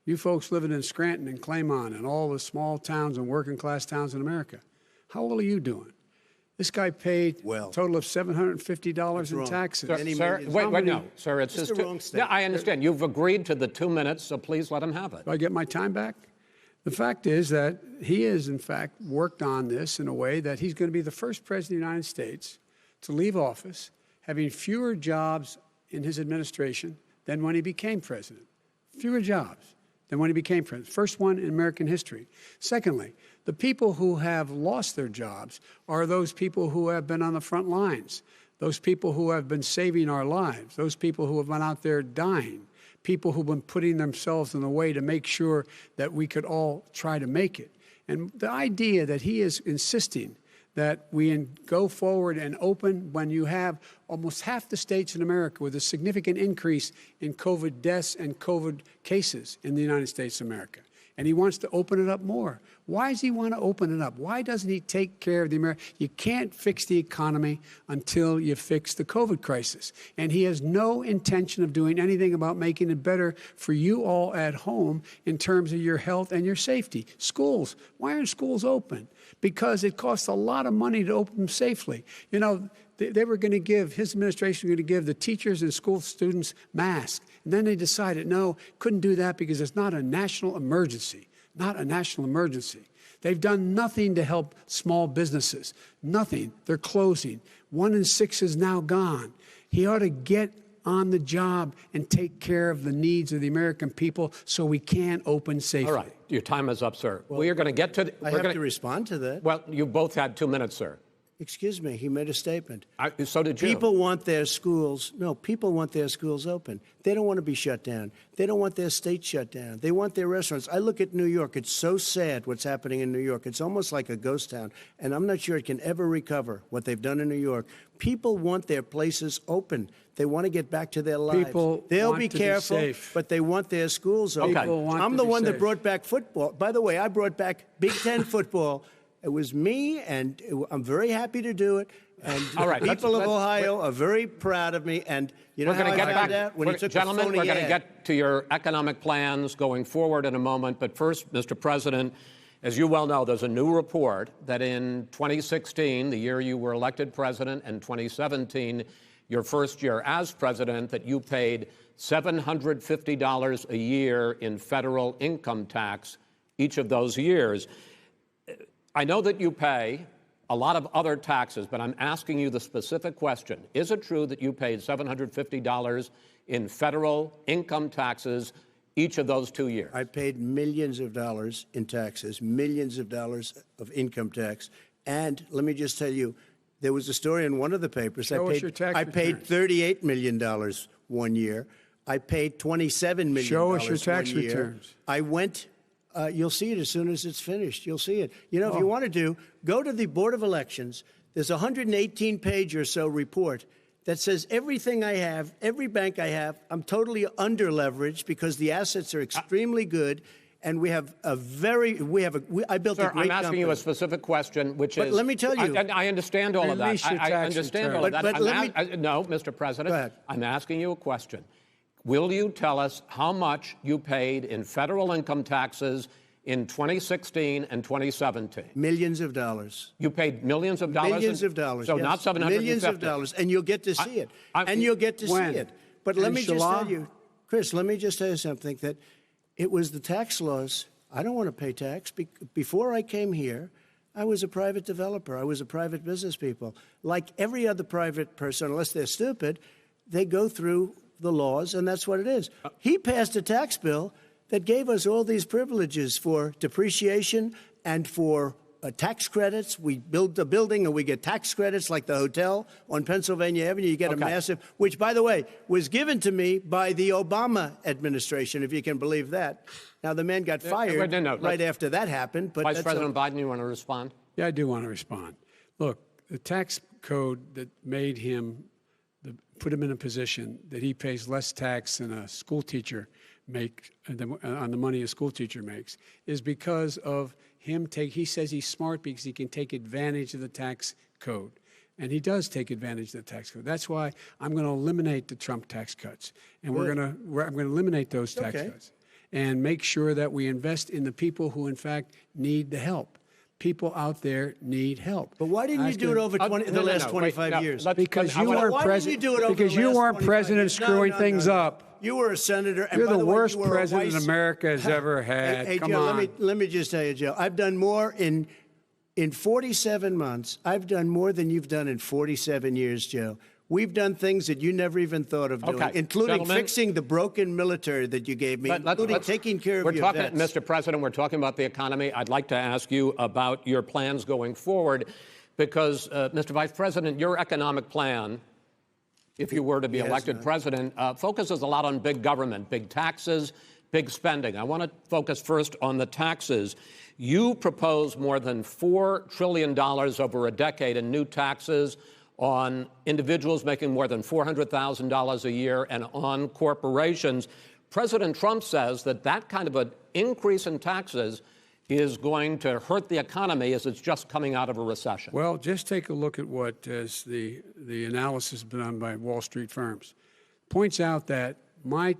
you folks living in Scranton and Claymont and all the small towns and working class towns in America, how well are you doing? This guy paid a total of $750 in taxes. Sir, wait, no, sir, it's just wrong statement. Yeah, I understand. You've agreed to the 2 minutes, so please let him have it. Do I get my time back? The fact is that he has, in fact, worked on this in a way that he's going to be the first president of the United States to leave office having fewer jobs in his administration than when he became president. Fewer jobs than when he became president. First one in American history. Secondly, the people who have lost their jobs are those people who have been on the front lines, those people who have been saving our lives, those people who have been out there dying, people who've been putting themselves in the way to make sure that we could all try to make it. And the idea that he is insisting that we go forward and open when you have almost half the states in America with a significant increase in COVID deaths and COVID cases in the United States of America. And he wants to open it up more. Why does he want to open it up? Why doesn't he take care of the American? You can't fix the economy until you fix the COVID crisis. And he has no intention of doing anything about making it better for you all at home in terms of your health and your safety. Schools. Why aren't schools open? Because it costs a lot of money to open them safely. You know, they were going to give, his administration was going to give the teachers and school students masks. And then they decided, no, couldn't do that because it's not a national emergency. Not a national emergency. They've done nothing to help small businesses. Nothing. They're closing. 1 in 6 is now gone. He ought to get on the job and take care of the needs of the American people so we can open safely. All right. Your time is up, sir. Well, we are going to get to... I have to respond to that. Well, you both had 2 minutes, sir. Excuse me, he made a statement. So did you. People want their schools, people want their schools open. They don't want to be shut down. They don't want their state shut down. They want their restaurants. I look at New York. It's so sad what's happening in New York. It's almost like a ghost town, and I'm not sure it can ever recover what they've done in New York. People want their places open. They want to get back to their lives. They'll be careful, but they want their schools open. Okay. I'm the one that brought back football. By the way, I brought back Big Ten football. It was me, and I'm very happy to do it. And all right, people of Ohio are very proud of me. And you know how I found out? When he took a phony ad. Gentlemen, we're going to get to your economic plans going forward in a moment. But first, Mr. President, as you well know, there's a new report that in 2016, the year you were elected president, and 2017, your first year as president, that you paid $750 a year in federal income tax each of those years. I know that you pay a lot of other taxes, but I'm asking you the specific question. Is it true that you paid $750 in federal income taxes each of those 2 years? I paid millions of dollars in taxes, millions of dollars of income tax. And let me just tell you, There was a story in one of the papers. Show us your tax I paid $38 million one year. I paid $27 million Show us your tax 1 year. returns. I went. You'll see it as soon as it's finished. You'll see it. You know, if you want to go to the Board of Elections. There's a 118-page or so report that says everything I have, every bank I have, I'm totally under-leveraged because the assets are extremely good, and I built Sir, a great company. I'm asking you a specific question, which is... But let me tell you... I understand all of that. I understand all of that. No, Mr. President, Go ahead. I'm asking you a question. Will you tell us how much you paid in federal income taxes in 2016 and 2017? Millions of dollars. You paid millions of dollars? Millions of dollars, So yes. not 750? Millions of dollars, and you'll get to see it. And you'll get to see it. But let me just tell you, Chris, let me just tell you something, that it was the tax laws. I don't want to pay tax. Before I came here, I was a private developer. I was a private business people. Like every other private person, unless they're stupid, they go through the laws, and that's what it is. He passed a tax bill that gave us all these privileges for depreciation and for tax credits. We build a building and we get tax credits, like the hotel on Pennsylvania Avenue. You get a massive, which, by the way, was given to me by the Obama administration, if you can believe that. Now, the man got fired right after that happened. But Vice President Biden, you want to respond? Yeah, I do want to respond. Look, the tax code that made him, put him in a position that he pays less tax than a school teacher on the money a school teacher makes, is because of him he says he's smart because he can take advantage of the tax code. And he does take advantage of the tax code. That's why I'm going to eliminate the Trump tax cuts. And I'm going to eliminate those tax cuts and make sure that we invest in the people who, in fact, need the help. People out there need help. But why didn't you do it over the last 25 years? Because you weren't president. Because you weren't president screwing things up. You were a senator. And You're by the way, worst you were president America has ever had. Hey, Come Joe, on. let me just tell you, Joe. I've done more in 47 months. I've done more than you've done in 47 years, Joe. We've done things that you never even thought of doing, including fixing the broken military that you gave me, including taking care of your vets. Mr. President, we're talking about the economy. I'd like to ask you about your plans going forward because, Mr. Vice President, your economic plan, if you were to be elected president, focuses a lot on big government, big taxes, big spending. I want to focus first on the taxes. You propose more than $4 trillion over a decade in new taxes on individuals making more than $400,000 a year and on corporations. President Trump says that kind of an increase in taxes is going to hurt the economy as it's just coming out of a recession. Well, just take a look at what the analysis done by Wall Street firms. Points out that my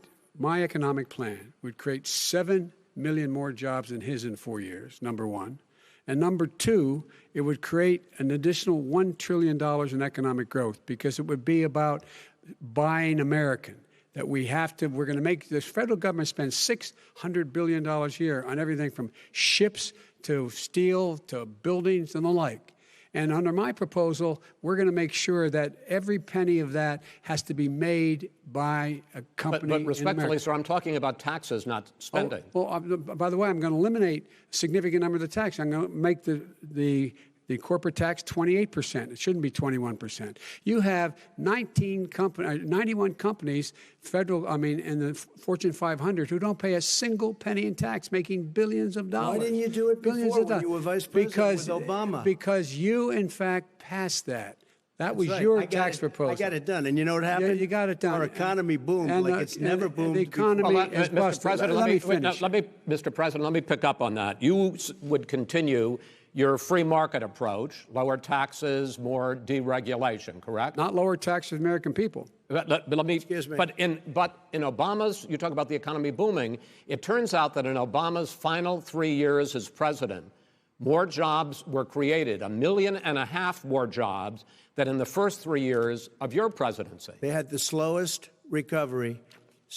economic plan would create 7 million more jobs than his in 4 years, number one. And number two, it would create an additional $1 trillion in economic growth because it would be about buying American. That we're going to make this federal government spend $600 billion a year on everything from ships to steel to buildings and the like. And under my proposal, we're going to make sure that every penny of that has to be made by a company. But respectfully, sir, I'm talking about taxes, not spending. By the way, I'm going to eliminate a significant number of the tax. I'm going to make the corporate tax 28%. It shouldn't be 21%. You have 91 companies, in the Fortune 500 who don't pay a single penny in tax, making billions of dollars. Why didn't you do it before when you were vice president with Obama? Because you, in fact, passed that. That was your tax proposal. I got it done. And you know what happened? Yeah, you got it done. Our economy boomed like it's never boomed the economy before. is busted. Mr. President, let me pick up on that. You would continue your free market approach, lower taxes, more deregulation, correct? Not lower taxes for the American people. Excuse me. But in Obama's, you talk about the economy booming, it turns out that in Obama's final 3 years as president, more jobs were created, 1.5 million more jobs than in the first 3 years of your presidency. They had the slowest recovery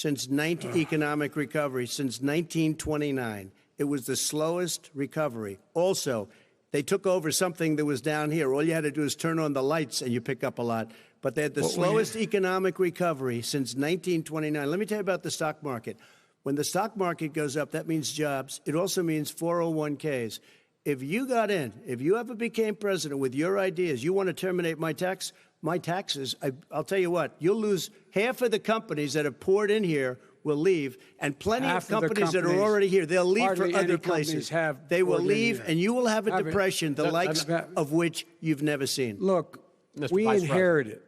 economic recovery since 1929. It was the slowest recovery. Also, they took over something that was down here. All you had to do is turn on the lights and you pick up a lot. But they had the slowest economic recovery since 1929. Let me tell you about the stock market. When the stock market goes up, that means jobs. It also means 401ks. if you got in, if you ever became president with your ideas, you want to terminate my taxes, I'll tell you what, you'll lose half of the companies that have poured in here will leave, and plenty of companies that are already here, they'll leave for other places. They will leave, and you will have a depression, the likes of which you've never seen. Look, we inherited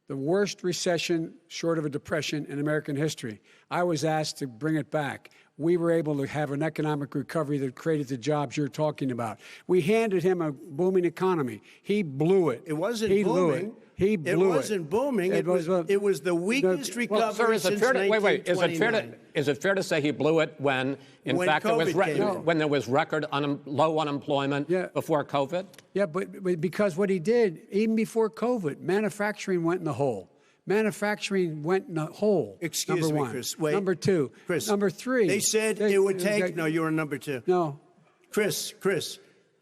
the worst recession short of a depression in American history. I was asked to bring it back. We were able to have an economic recovery that created the jobs you're talking about. We handed him a booming economy. He blew it. It wasn't booming. Blew He blew it. It wasn't booming. It was the weakest recovery since 1929. Is it fair to say he blew it when fact, when there was record low unemployment before COVID? Yeah, but because what he did, even before COVID, manufacturing went in the hole. Manufacturing went in the hole. Excuse me, Chris. Wait. Number two. Chris. Number three. They said it would take. No, you were number two. No. Chris.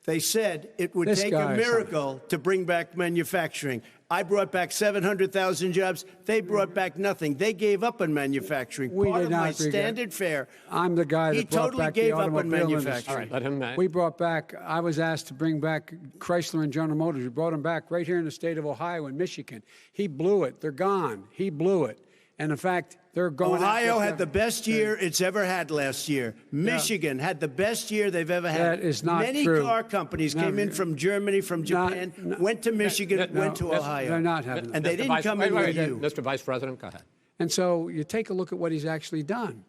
They said it would take a miracle to bring back manufacturing. I brought back 700,000 jobs. They brought back nothing. They gave up on manufacturing. Part of my standard fare. I'm the guy that brought back the automobile industry. All right, let him. We brought back. I was asked to bring back Chrysler and General Motors. We brought them back right here in the state of Ohio and Michigan. He blew it. They're gone. He blew it. And in fact, they're going. Ohio had the best year it's ever had last year. Michigan had the best year they've ever had. That is not Many true. car companies came in from Germany, from Japan, went to Michigan, went to Ohio. They're not having that. And they didn't come in with you. Mr. Vice President, go ahead. And so you take a look at what he's actually done.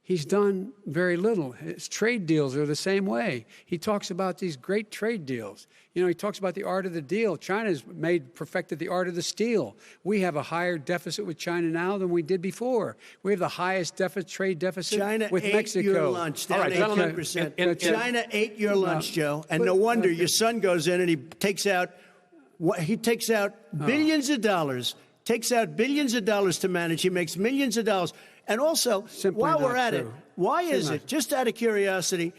He's done very little. His trade deals are the same way. He talks about these great trade deals. You know, he talks about the art of the deal. China's perfected the art of the steal. We have a higher deficit with China now than we did before. We have the highest trade deficit with Mexico. China ate your lunch, down 18%. China ate your lunch, Joe. And no wonder your son goes in and he takes out billions of dollars, to manage. He makes millions of dollars. And also, while we're at it, why is it, just out of curiosity,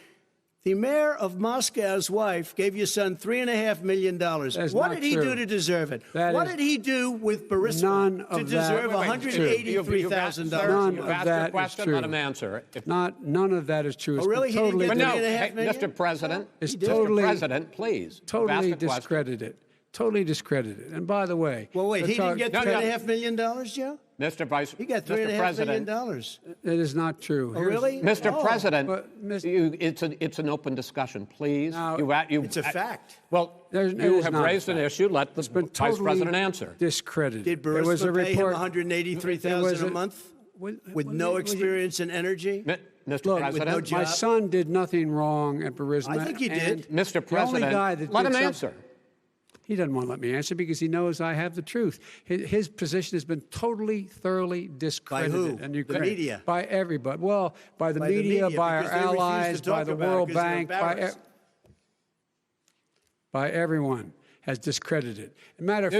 the mayor of Moscow's wife gave your son $3.5 million. What did he do to deserve it? What did he do with Burisma to deserve $183,000? You've asked your question, let him answer. None of that is true. Oh, really? He didn't get $3.5 million? Mr. President, Mr. President, please. Totally discredited. Totally discredited. And by the way, well, wait, he didn't get $3.5 million, Joe? Mr. Vice, he got $3.5 million. That is not true. Oh, really? Mr. President, it's an open discussion, please. Now, it's a fact. Well, you have raised an issue. Let the Vice President answer. Discredited. Did Burisma pay him $183,000 a month with no experience in energy? Mr. President, my son did nothing wrong at Burisma. I think he did. Mr. President, let him answer. He doesn't want to let me answer because he knows I have the truth. His position has been totally, thoroughly discredited. By who? The media? By everybody. Well, by the media, by our allies, by the World Bank, by everyone has discredited. Matter of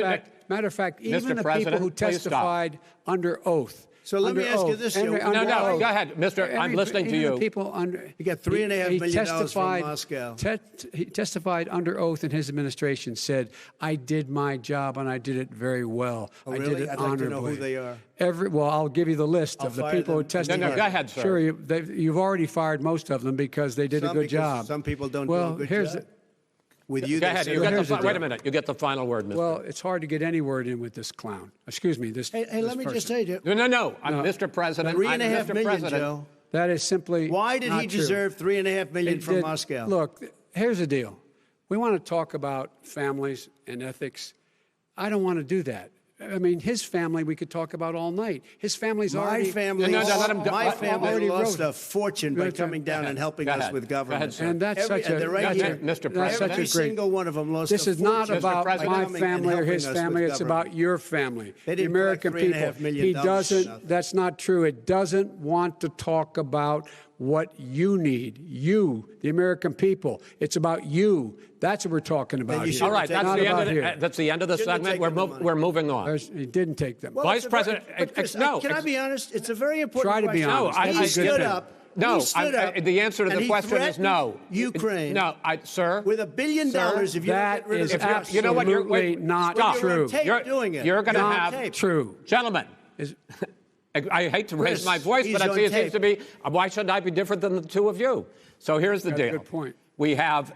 fact, even the people who testified under oath. So let me ask you this, Joe. No, go ahead, Mr. I'm listening to you. He got $3.5 million from Moscow. He testified under oath in his administration, said, I did my job and I did it very well. Oh, really? I did it I'd honorably. like to know who they are. Well, I'll give you the list of the people who testified. No, go ahead, sir. Sure, you've already fired most of them because they did a good job. Some people don't do a good job. With you, go ahead. Wait a minute. You get the final word, Mr. Well, it's hard to get any word in with this clown. Excuse me. Hey, let me just say, Joe. No. I'm Mr. President. $3.5 million, Joe. That is simply Why did he deserve $3.5 million from Moscow? Look, here's the deal. We want to talk about families and ethics. I don't want to do that. I mean, his family we could talk about all night. His family's already... My family lost a fortune by coming down and helping us with government. And that's such a... Mr. President. Every single one of them lost a fortune. This is not about my family or his family. It's about your family. The American people. He doesn't... That's not true. It doesn't want to talk about what you need. You, the American people. It's about you. That's what we're talking about here. All right, that's the end of the segment. We're moving on. He didn't take them. Well, Vice President, no. Can I be honest? It's a very important question. Try to be honest. He stood up. No, the answer to the question is no. Ukraine. No, sir. With $1 billion, if you that don't get rid is of absolutely you know what, not true. You're going to have true. Gentlemen, I hate to raise my voice, but it seems to be, why should I be different than the two of you? So here's the deal. Good point. We have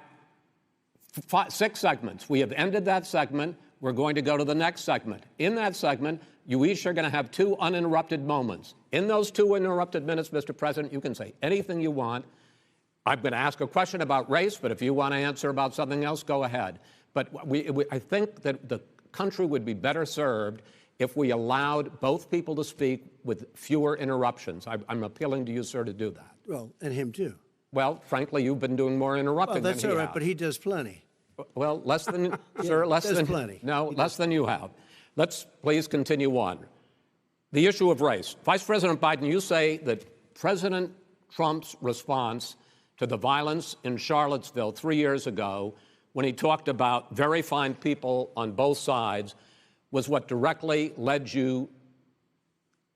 6 segments. We have ended that segment. We're going to go to the next segment. In that segment, you each are going to have 2 uninterrupted moments. In those 2 uninterrupted minutes, Mr. President, you can say anything you want. I'm going to ask a question about race, but if you want to answer about something else, go ahead. But I think that the country would be better served if we allowed both people to speak with fewer interruptions. I'm appealing to you, sir, to do that. Well, and him too. Well, frankly, you've been doing more interrupting Well, that's than he all right, has. but he does plenty. Well, less than, sir, less does than plenty. No, less than you have. Let's please continue on. The issue of race. Vice President Biden, you say that President Trump's response to the violence in Charlottesville 3 years ago, when he talked about very fine people on both sides, was what directly led you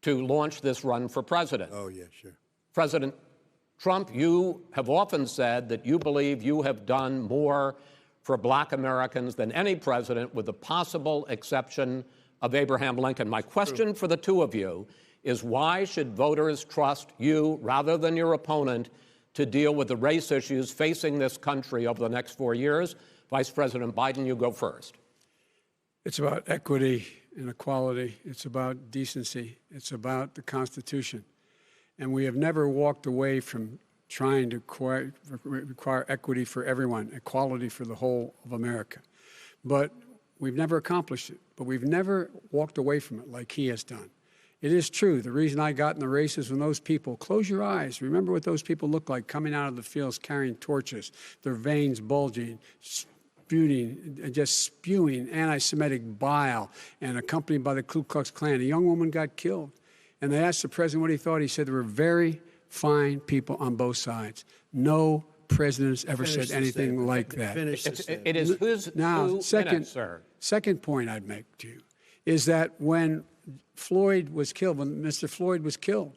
to launch this run for president. Oh, yeah, sure. President Trump, you have often said that you believe you have done more for Black Americans than any president, with the possible exception of Abraham Lincoln. My question for the 2 of you is, why should voters trust you rather than your opponent to deal with the race issues facing this country over the next 4 years? Vice President Biden, you go first. It's about equity and equality. It's about decency. It's about the Constitution. And we have never walked away from trying to require equity for everyone, equality for the whole of America. But we've never accomplished it. But we've never walked away from it like he has done. It is true. The reason I got in the race is when those people, close your eyes, remember what those people look like coming out of the fields carrying torches, their veins bulging, just spewing anti-Semitic bile, and accompanied by the Ku Klux Klan. A young woman got killed. And they asked the president what he thought. He said there were very fine people on both sides. No president has ever said anything like that. It is whose now, 2 minutes, sir. Second point I'd make to you is that when Floyd was killed, when Mr. Floyd was killed,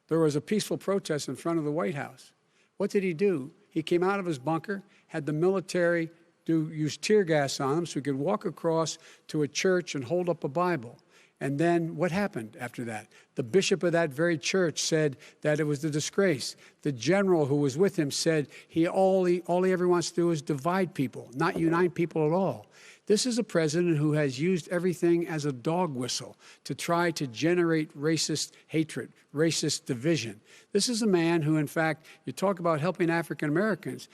there was a peaceful protest in front of the White House. What did he do? He came out of his bunker, had the military use tear gas on him so he could walk across to a church and hold up a Bible. And then what happened after that? The bishop of that very church said that it was a disgrace. The general who was with him said all he ever wants to do is divide people, not unite people at all. This is a president who has used everything as a dog whistle to try to generate racist hatred, racist division. This is a man who, in fact, you talk about helping African Americans.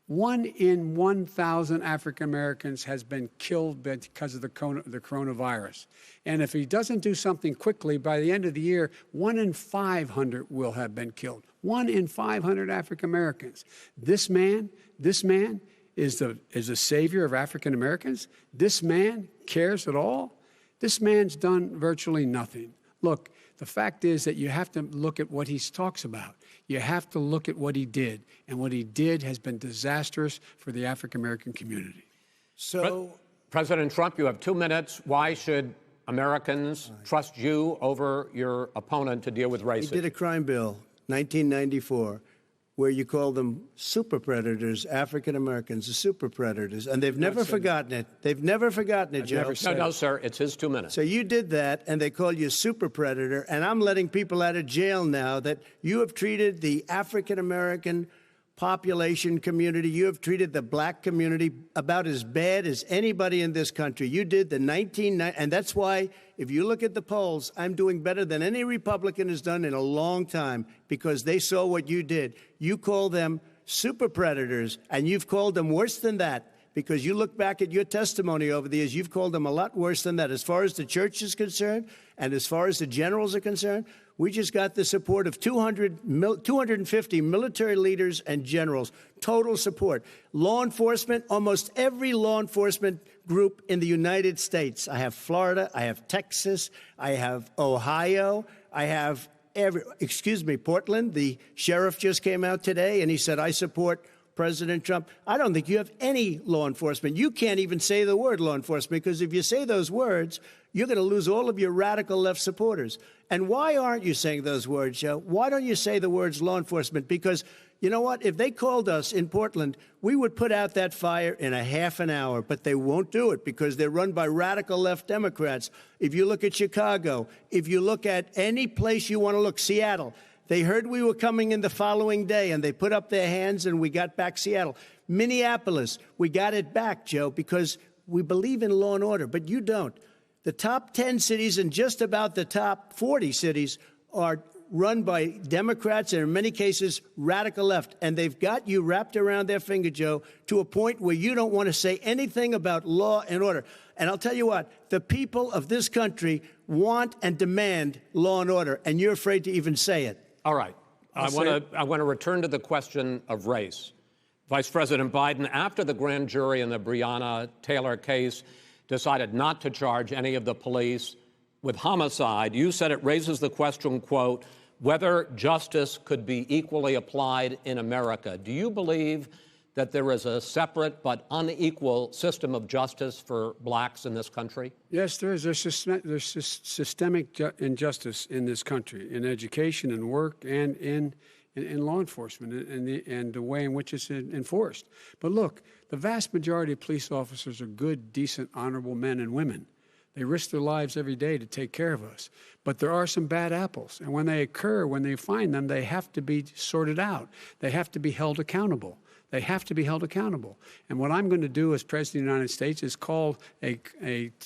1 in 1,000 African Americans has been killed because of the coronavirus. And if he doesn't do something quickly, by the end of the year, 1 in 500 will have been killed. 1 in 500 African Americans. This man is a savior of African Americans. This man cares at all. This man's done virtually nothing. Look, the fact is that you have to look at what he talks about. You have to look at what he did. And what he did has been disastrous for the African-American community. So, President Trump, you have 2 minutes. Why should Americans trust you over your opponent to deal with racism? he did a crime bill, 1994, where you call them super predators, African Americans, the super predators, and they've never forgotten it. They've never forgotten it, Joe. No, sir, it's his 2 minutes. So you did that, and they call you a super predator, and I'm letting people out of jail now that you have treated the African American population community, you have treated the black community about as bad as anybody in this country. You did the 1990, and that's why, if you look at the polls, I'm doing better than any Republican has done in a long time, because they saw what you did. You call them super predators, and you've called them worse than that, because you look back at your testimony over the years, you've called them a lot worse than that. As far as the church is concerned, and as far as the generals are concerned, we just got the support of 250 military leaders and generals, total support. Law enforcement, almost every law enforcement group in the United States. I have Florida, I have Texas, I have Ohio, I have Portland. The sheriff just came out today and he said, I support President Trump. I don't think you have any law enforcement. You can't even say the word law enforcement, because if you say those words, you're going to lose all of your radical left supporters. And why aren't you saying those words, Joe? Why don't you say the words law enforcement? Because you know what? If they called us in Portland, we would put out that fire in a half an hour, but they won't do it because they're run by radical left Democrats. If you look at Chicago, if you look at any place you want to look, Seattle, They heard we were coming in the following day, and they put up their hands, and we got back Seattle. Minneapolis, we got it back, Joe, because we believe in law and order, but you don't. The top 10 cities and just about the top 40 cities are run by Democrats and in many cases radical left. And they've got you wrapped around their finger, Joe, to a point where you don't want to say anything about law and order. And I'll tell you what, the people of this country want and demand law and order, and you're afraid to even say it. All right. I want to return to the question of race. Vice President Biden, after the grand jury in the Breonna Taylor case decided not to charge any of the police with homicide, you said it raises the question, quote, whether justice could be equally applied in America. Do you believe that there is a separate but unequal system of justice for blacks in this country? Yes, there is. There's systemic injustice in this country, in education and work and in law enforcement and the way in which it's enforced. But look, the vast majority of police officers are good, decent, honorable men and women. They risk their lives every day to take care of us. But there are some bad apples. And when they occur, when they find them, they have to be sorted out. They have to be held accountable. They have to be held accountable. And what I'm going to do as President of the United States is call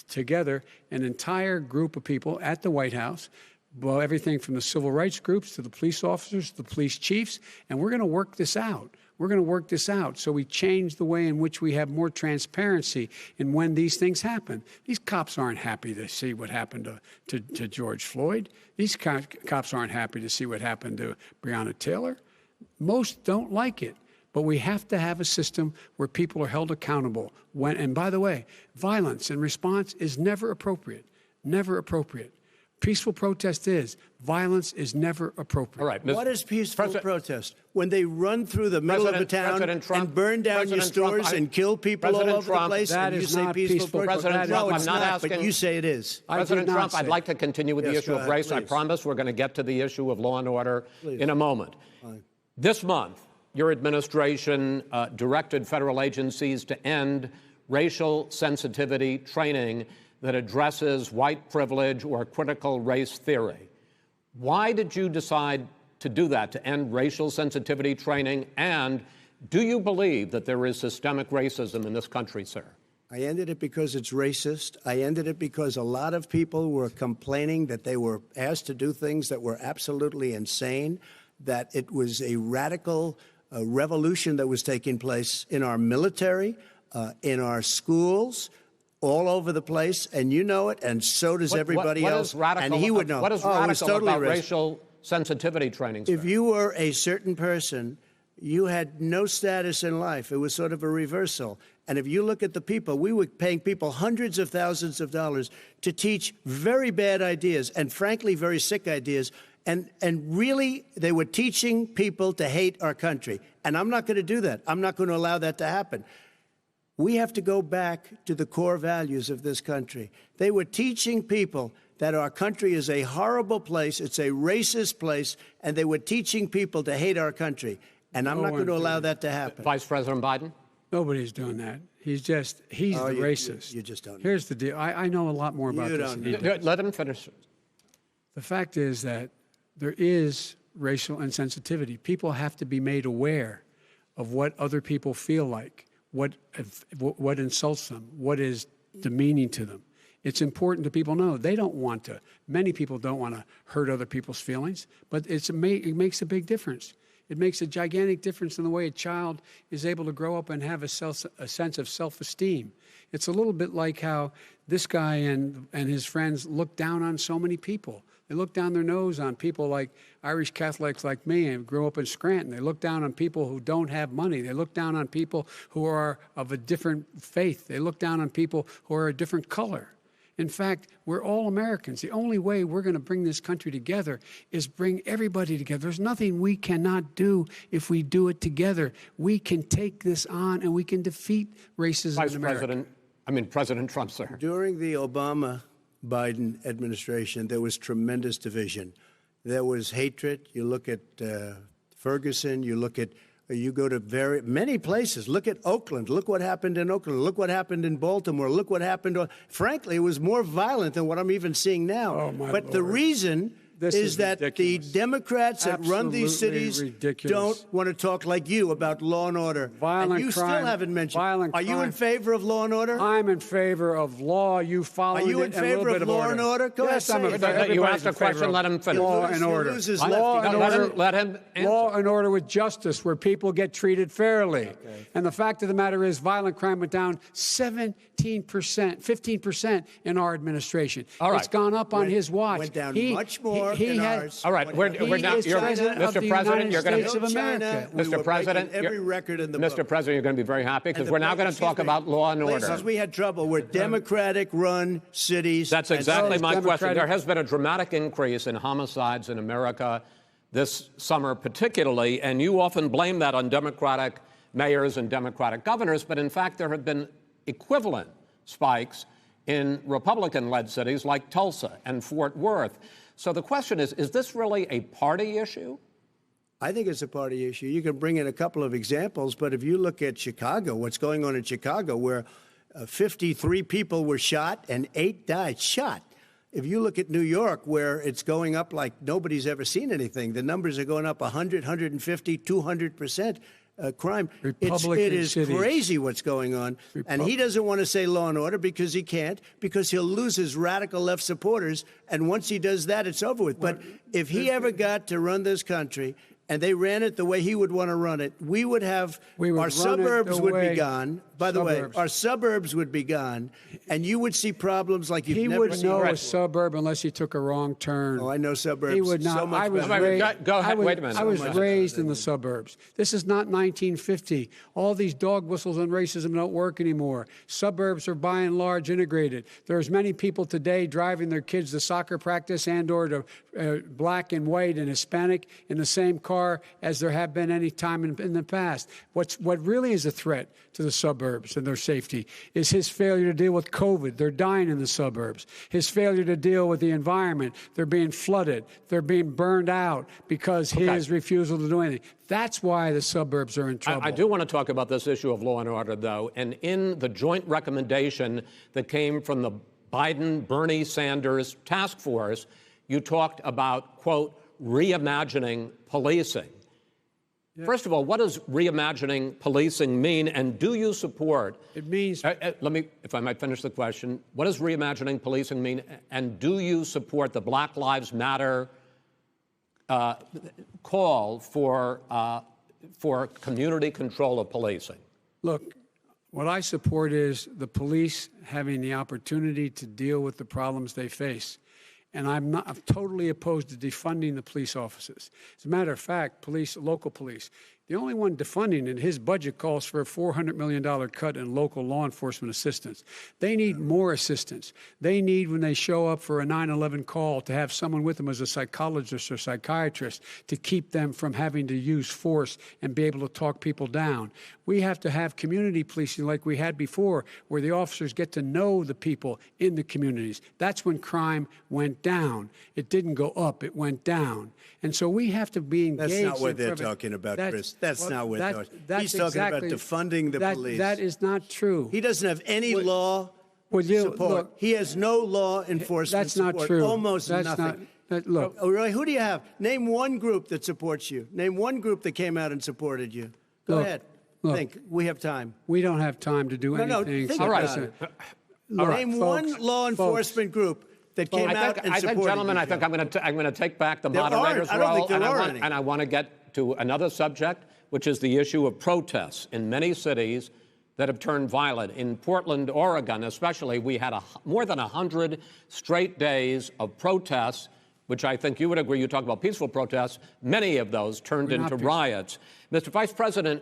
together an entire group of people at the White House, well, everything from the civil rights groups to the police officers, to the police chiefs, and we're going to work this out. We're going to work this out so we change the way in which we have more transparency in when these things happen. These cops aren't happy to see what happened to George Floyd. These cops aren't happy to see what happened to Breonna Taylor. Most don't like it. But we have to have a system where people are held accountable. And by the way, violence in response is never appropriate. Never appropriate. Peaceful protest is. Violence is never appropriate. All right. What is peaceful protest? When they run through the middle of the town and burn down your stores and kill people all over the place, that and you is say not peaceful protest? President Trump, No, it's I'm not asking. but you say it is. President Trump, I'd like to continue with the issue of race. Please. I promise we're going to get to the issue of law and order in a moment. Fine. This month, your administration directed federal agencies to end racial sensitivity training that addresses white privilege or critical race theory. Why did you decide to do that, to end racial sensitivity training? And do you believe that there is systemic racism in this country, sir? I ended it because it's racist. I ended it because a lot of people were complaining that they were asked to do things that were absolutely insane, that it was a radical revolution that was taking place in our military, in our schools, all over the place, and you know it, and so does everybody else. And he would know. What is radical about racial sensitivity training, sir? If you were a certain person, you had no status in life. It was sort of a reversal. And if you look at the people, we were paying people hundreds of thousands of dollars to teach very bad ideas and, frankly, very sick ideas. And really, they were teaching people to hate our country. And I'm not going to do that. I'm not going to allow that to happen. We have to go back to the core values of this country. They were teaching people that our country is a horrible place, it's a racist place, and they were teaching people to hate our country. And I'm not going to allow that to happen. Vice President Biden? Nobody's doing that. He's the racist. You just don't know. Here's the deal. I know a lot more about this than he does. Let him finish. The fact is that there is racial insensitivity. People have to be made aware of what other people feel like, what insults them, what is demeaning to them. It's important that people know they don't want to. Many people don't want to hurt other people's feelings, but it makes a big difference. It makes a gigantic difference in the way a child is able to grow up and have a sense of self-esteem. It's a little bit like how this guy and his friends look down on so many people. They look down their nose on people like Irish Catholics like me and grew up in Scranton. They look down on people who don't have money. They look down on people who are of a different faith. They look down on people who are a different color. In fact, we're all Americans. The only way we're going to bring this country together is bring everybody together. There's nothing we cannot do if we do it together. We can take this on and we can defeat racism in America. President Trump, sir. During the Obama-Biden administration, there was tremendous division. There was hatred. You look at Ferguson, you go to many places. Look at Oakland. Look what happened in Oakland. Look what happened in Baltimore. Look what happened. Frankly, it was more violent than what I'm even seeing now. Oh, my But Lord. the reason This is is that ridiculous. the Democrats that run these Absolutely cities ridiculous. don't want to talk like you about law and order. Violent and you crime, still haven't mentioned. violent Are you in crime. favor of law and order? I'm in favor of law. You following Are you it in and a little favor bit of law and order? Go ahead, Yes, I'm say in it. favor. You Everybody's asked a in favor question, of let him finish. Law He and order. loses Law left. and Let order. him- let him answer. Law and order with justice, where people get treated fairly. And the fact of the matter is, violent crime went down 17%, 15% in our administration. All right. It's gone up on his watch. Went down much more in ours. All right, we're now. is president of Mr. the President, United you're going States to. of America. China, we Mr. were President, breaking every record in the Mr. book. President, you're going to be very happy because we're now going to talk about law and order. Places we had trouble were Democratic-run cities. That's and exactly cities- my question. Democratic- There has been a dramatic increase in homicides in America this summer, particularly, and you often blame that on Democratic mayors and Democratic governors, but in fact, there have been equivalent spikes in Republican-led cities like Tulsa and Fort Worth. So the question is this really a party issue? I think it's a party issue. You can bring in a couple of examples, but if you look at Chicago, what's going on in Chicago, where 53 people were shot and 8 died shot. If you look at New York, where it's going up like nobody's ever seen anything, the numbers are going up 100, 150, 200%. Crime. It is cities. crazy what's going on. And he doesn't want to say law and order because he can't, because he'll lose his radical left supporters. And once he does that, it's over with. But if he ever got to run this country and they ran it the way he would want to run it, we would have our suburbs would be gone. By the way, our suburbs would be gone, and you would see problems like you've He never would seen. know a suburb unless he took a wrong turn. Oh, I know suburbs. He would not. So much I was better. raised. Go ahead. I was, Wait a minute. I was So much raised in the suburbs. This is not 1950. All these dog whistles on racism don't work anymore. Suburbs are by and large integrated. There's many people today driving their kids to soccer practice and/or to black and white and Hispanic in the same car as there have been any time in the past. What really is a threat to the suburbs and their safety is his failure to deal with COVID. They're dying in the suburbs. His failure to deal with the environment. They're being flooded. They're being burned out because his refusal to do anything. That's why the suburbs are in trouble. I do want to talk about this issue of law and order, though. And in the joint recommendation that came from the Biden-Bernie Sanders task force, you talked about, quote, reimagining policing. First of all, what does reimagining policing mean, and do you support? It means. Let me, if I might finish the question. What does reimagining policing mean, and do you support the Black Lives Matter call for community control of policing? Look, what I support is the police having the opportunity to deal with the problems they face. And I'm totally opposed to defunding the police offices. As a matter of fact, local police, the only one defunding it, his budget calls for a $400 million cut in local law enforcement assistance. They need more assistance. They need, when they show up for a 9/11 call, to have someone with them as a psychologist or psychiatrist to keep them from having to use force and be able to talk people down. We have to have community policing like we had before, where the officers get to know the people in the communities. That's when crime went down. It didn't go up, it went down. And so we have to be engaged. That's not what they're talking about, Chris. That's not what they're talking about. He's talking about defunding the police. That is not true. He doesn't have any law support. Look, he has no law enforcement that's support. Not true. Almost that's nothing. Look. Oh, really? Who do you have? Name one group that supports you. Name one group that came out and supported you. Go ahead. Think. We have time. We don't have time to do anything. Think All right. Name one law enforcement group that came out and supported you. Gentlemen, I think I'm going to take back the moderator's I don't role, think there are any. and I want to get to another subject, which is the issue of protests in many cities that have turned violent. In Portland, Oregon, especially, we had more than 100 straight days of protests, which I think you would agree. You talk about peaceful protests. Many of those turned into riots. Mr. Vice President,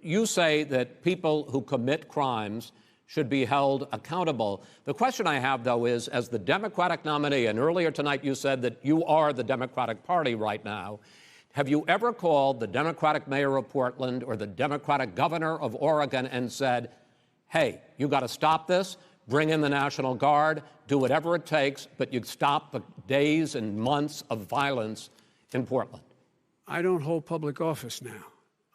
you say that people who commit crimes should be held accountable. The question I have, though, is, as the Democratic nominee, and earlier tonight you said that you are the Democratic Party right now, have you ever called the Democratic mayor of Portland or the Democratic governor of Oregon and said, hey, you got to stop this, bring in the National Guard, do whatever it takes, but you stop the days and months of violence in Portland? I don't hold public office now.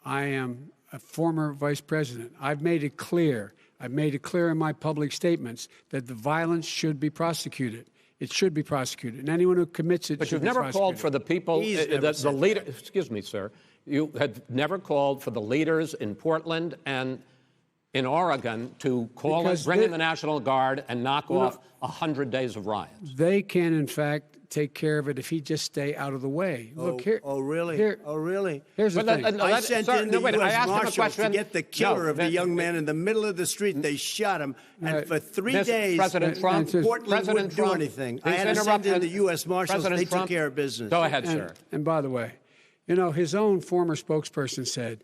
I am a former vice president. I've made it clear in my public statements that the violence should be prosecuted. It should be prosecuted, and anyone who commits it But should you've be never prosecuted. called for the people, He's never the said leader. that. Excuse me, sir. You have never called for the leaders in Portland and in Oregon to bring in the National Guard and knock off 100 days of riots. They can, in fact, take care of it if he just stay out of the way. Look here. Oh, really? Really? Here's the thing. I sent in the U.S. Marshals to get the killer of the young man in the middle of the street. They shot him, and for 3 days, President Trump, Portland wouldn't do anything. I had to send in the U.S. Marshals. They took care of business. Go ahead, sir. And by the way, his own former spokesperson said,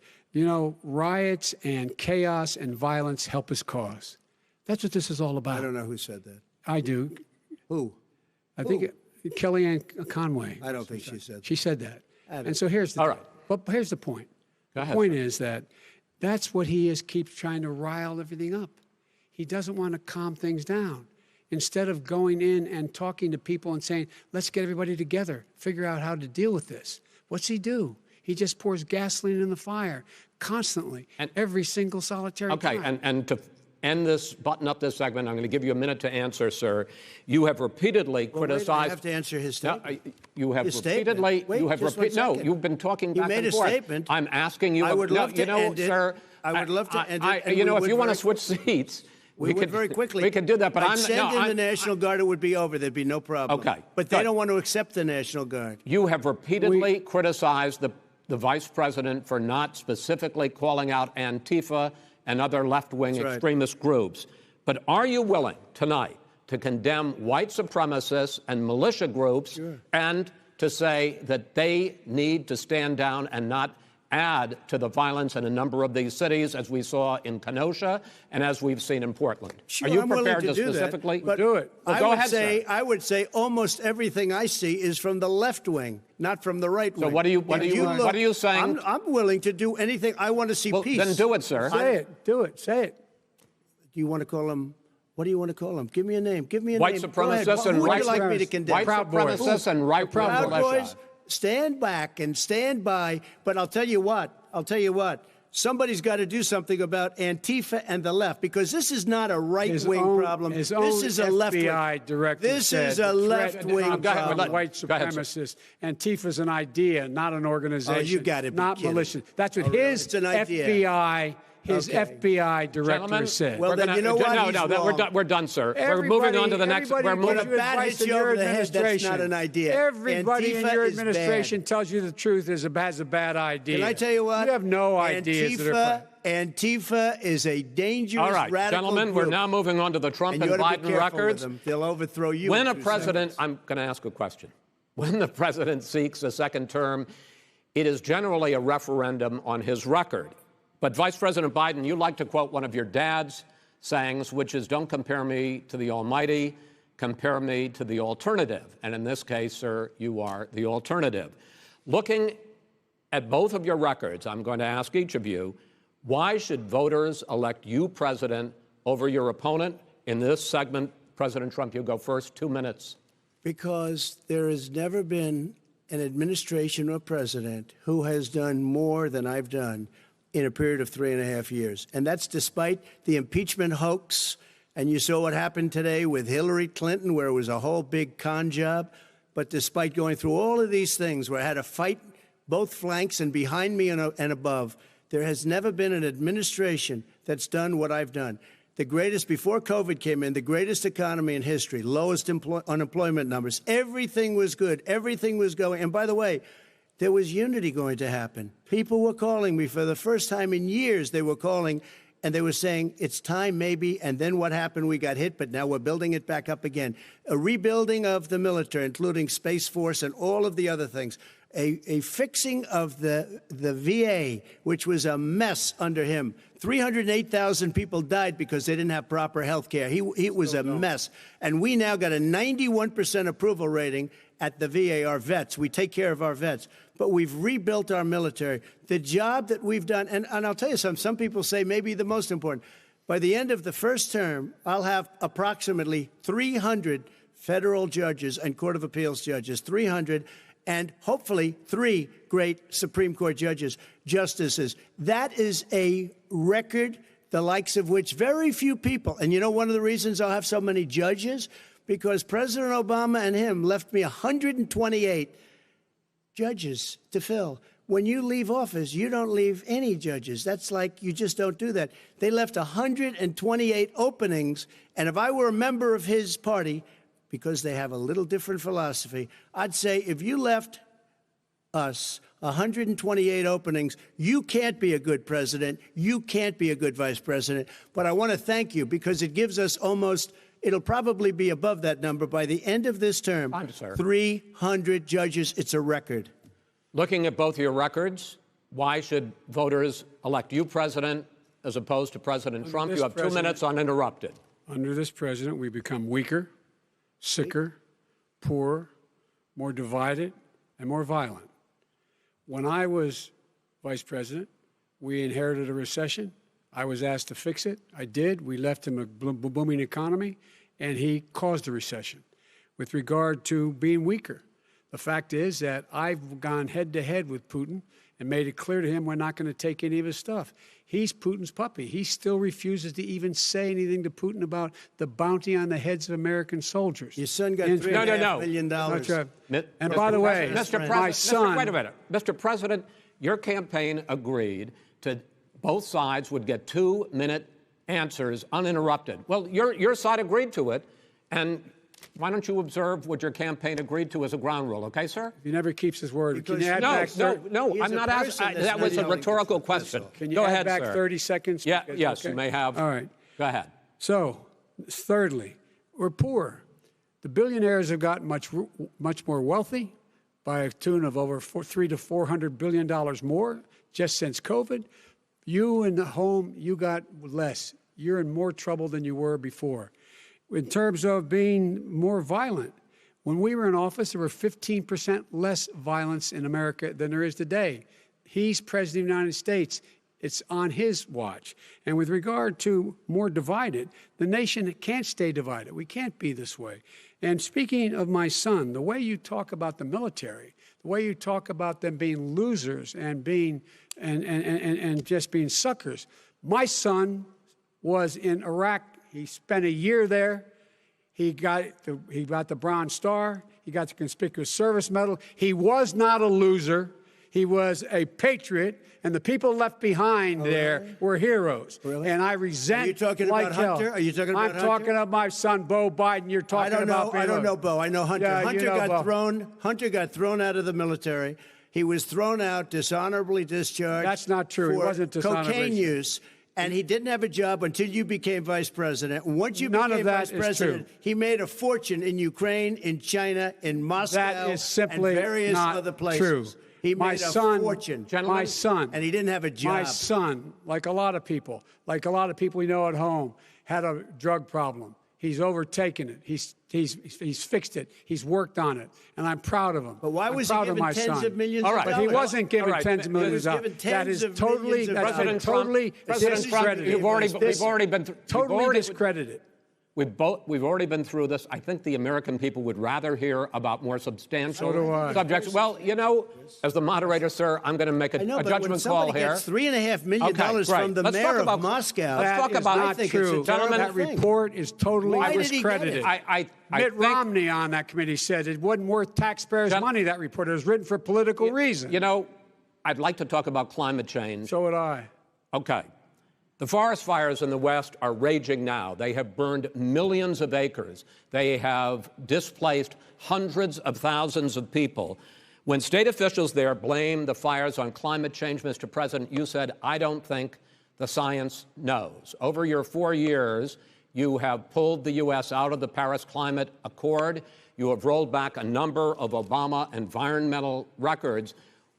riots and chaos and violence help his cause. That's what this is all about. I don't know who said that. I do. Who? I think Kellyanne Conway. I don't think she said that. She said that. And so here's the all right. But here's the point. Go ahead, the point sir. is that that's what he keeps trying to rile everything up. He doesn't want to calm things down. Instead of going in and talking to people and saying, let's get everybody together, figure out how to deal with this. What's he do? He just pours gasoline in the fire constantly, every single solitary time. And to end this, button up this segment, I'm going to give you a minute to answer, sir. You have repeatedly criticized. Wait, I have to answer his statement. No, you have His repeatedly. statement. Wait, you have just 1 No, second. you've been talking back You made and a forth. statement. I'm asking you. I would love to end it. Sir. I would love to end it. And if we would you want to very switch seats. We would very quickly. We could do that, but I'd send in the National Guard. It would be over. There'd be no problem. Okay, but they don't want to accept the National Guard. You have repeatedly criticized the vice president for not specifically calling out Antifa and other left-wing extremist groups. But are you willing tonight to condemn white supremacists and militia groups and to say that they need to stand down and not add to the violence in a number of these cities, as we saw in Kenosha and as we've seen in Portland? Sure, are you I'm prepared willing to do specifically that, but do it? Well, go ahead, sir. I would say almost everything I see is from the left wing, not from the right wing. So what are you saying? I'm willing to do anything. I want to see peace. Then do it, sir. Say it. Do it. Say it. Do you want to call him? What do you want to call him? Give me a name. Give me a White name. supremacists and Who would right you like me to condemn? White supremacists and right Proud militia. Boys, stand back and stand by. But I'll tell you what. Somebody's got to do something about Antifa and the left, because this is not a right-wing problem. His This is a left-wing. FBI director This said is a left-wing problem. White supremacists. Antifa's an idea, not an organization. Oh, you gotta be not kidding. militia. That's what Oh, really? his It's an idea. FBI. His FBI director Gentlemen, said. Well, then you know what? We're done, sir. We're moving on to the next. We're When moving. a bat hits you over the head, that's not an idea. Everybody in Antifa your is administration bad. tells you the truth has a bad idea. Can I tell you what? You have no ideas. Antifa is a dangerous, All right, radical gentlemen, group. we're now moving on to the Trump And and you ought to be Biden careful with records. them. They'll overthrow you. When in a 2 president, seconds. I'm going to ask a question. When the president seeks a second term, it is generally a referendum on his record. But Vice President Biden, you like to quote one of your dad's sayings, which is, don't compare me to the almighty, compare me to the alternative. And in this case, sir, you are the alternative. Looking at both of your records, I'm going to ask each of you, why should voters elect you president over your opponent? In this segment, President Trump, you go first, 2 minutes. Because there has never been an administration or president who has done more than I've done in a period of 3.5 years. And that's despite the impeachment hoax. And you saw what happened today with Hillary Clinton, where it was a whole big con job. But despite going through all of these things, where I had to fight both flanks and behind me and above, there has never been an administration that's done what I've done. The greatest, before COVID came in, the greatest economy in history, lowest unemployment numbers. Everything was good. Everything was going. And by the way, there was unity going to happen. People were calling me for the first time in years. They were calling and they were saying, it's time maybe. And then what happened? We got hit, but now we're building it back up again. A rebuilding of the military, including Space Force and all of the other things. A fixing of the VA, which was a mess under him. 308,000 people died because they didn't have proper health care. It was a mess. And we now got a 91% approval rating at the VA, our vets. We take care of our vets. But we've rebuilt our military. The job that we've done, and I'll tell you something, some people say maybe the most important. By the end of the first term, I'll have approximately 300 federal judges and Court of Appeals judges, 300, and hopefully 3 great Supreme Court justices. That is a record, the likes of which very few people, and you know one of the reasons I'll have so many judges, because President Obama and him left me 128 judges to fill. When you leave office, you don't leave any judges. That's like you just don't do that. They left 128 openings, and if I were a member of his party, because they have a little different philosophy, I'd say if you left us 128 openings, you can't be a good president, you can't be a good vice president. But I want to thank you because it gives us almost, it'll probably be above that number by the end of this term. 300 judges. It's a record. Looking at both your records, why should voters elect you president as opposed to President Trump? You have 2 minutes uninterrupted. Under this president, we become weaker, sicker, poorer, more divided, and more violent. When I was vice president, we inherited a recession. I was asked to fix it. I did. We left him a booming economy, and he caused a recession. With regard to being weaker, the fact is that I've gone head-to-head with Putin and made it clear to him we're not going to take any of his stuff. He's Putin's puppy. He still refuses to even say anything to Putin about the bounty on the heads of American soldiers. Your son got $3.5 million. And by the way, my son... Wait a minute. Mr. President, your campaign agreed to both sides would get 2-minute answers uninterrupted. Well, your side agreed to it, and why don't you observe what your campaign agreed to as a ground rule, okay, sir? He never keeps his word. Can you add No, back I'm not asking. That was a rhetorical question. Can you Go add ahead, back sir. 30 seconds? Yeah, Because- yes, okay. you may have. All right. Go ahead. So, thirdly, we're poor. The billionaires have gotten much more wealthy by a tune of over $300 to $400 billion more just since COVID. You in the home, you got less. You're in more trouble than you were before. In terms of being more violent, when we were in office, there were 15% less violence in America than there is today. He's president of the United States. It's on his watch. And with regard to more divided, the nation can't stay divided. We can't be this way. And speaking of my son, the way you talk about the military, the way you talk about them being losers and being and just being suckers. My son was in Iraq. He spent a year there. He got the Bronze Star. He got the Conspicuous Service Medal. He was not a loser. He was a patriot, and the people left behind there were heroes. Really? And I resent. Are you talking about Hunter? Are you talking about Hunter? I'm talking about my son, Beau Biden. You're talking about. I don't know Beau. I know Hunter. Yeah, Hunter got thrown out of the military. He was thrown out, dishonorably discharged. That's not true. He wasn't dishonorably. Cocaine use. And he didn't have a job until you became vice president. Once you became vice president, he made a fortune in Ukraine, in China, in Moscow, that is simply and various not other places. True. He made a fortune. My son. And he didn't have a job. My son, like a lot of people we know at home, had a drug problem. He's overtaken it. He's fixed it. He's worked on it, and I'm proud of him. But why was he given tens of millions of dollars? But he wasn't given tens of millions of dollars. That is totally discredited. We've already been totally discredited. We've already been through this. I think the American people would rather hear about more substantial subjects. Well, you know, as the moderator, sir, I'm going to make a judgment call here. Gets $3.5 million from the mayor of Moscow. Let's talk about not true. Gentlemen, that report is totally discredited. Mitt Romney on that committee said it wasn't worth taxpayers' money, that report. It was written for political reasons. You know, I'd like to talk about climate change. So would I. Okay. The forest fires in the West are raging now. They have burned millions of acres. They have displaced hundreds of thousands of people. When state officials there blame the fires on climate change, Mr. President, you said, I don't think the science knows. Over your 4 years, you have pulled the U.S. out of the Paris Climate Accord. You have rolled back a number of Obama environmental records.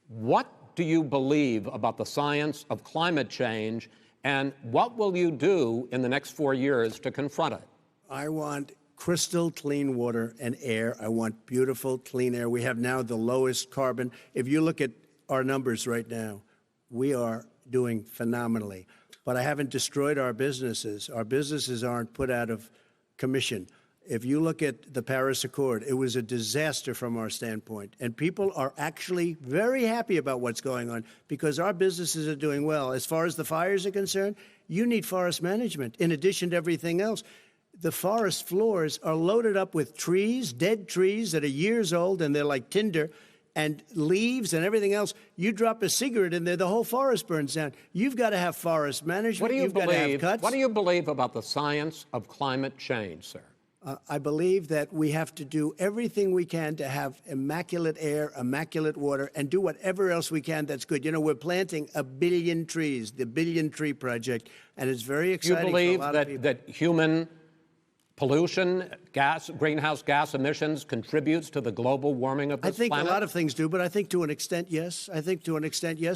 What do you believe about the science of climate change? And what will you do in the next 4 years to confront it? I want crystal clean water and air. I want beautiful, clean air. We have now the lowest carbon. If you look at our numbers right now, we are doing phenomenally. But I haven't destroyed our businesses. Our businesses aren't put out of commission. If you look at the Paris Accord, it was a disaster from our standpoint. And people are actually very happy about what's going on because our businesses are doing well. As far as the fires are concerned, you need forest management in addition to everything else. the forest floors are loaded up with trees, dead trees that are years old, and they're like tinder, and leaves and everything else. You drop a cigarette in there, the whole forest burns down. You've got to have forest management. What do you You've got to have cuts. What do you believe about the science of climate change, sir? I believe that we have to do everything we can to have immaculate air, immaculate water, and do whatever else we can that's good. You know, we're planting 1 billion trees, the Billion Tree Project, and it's very exciting. You believe for a lot of people. that human pollution, greenhouse gas emissions contributes to the global warming of this planet? I think a lot of things do, but I think to an extent, yes.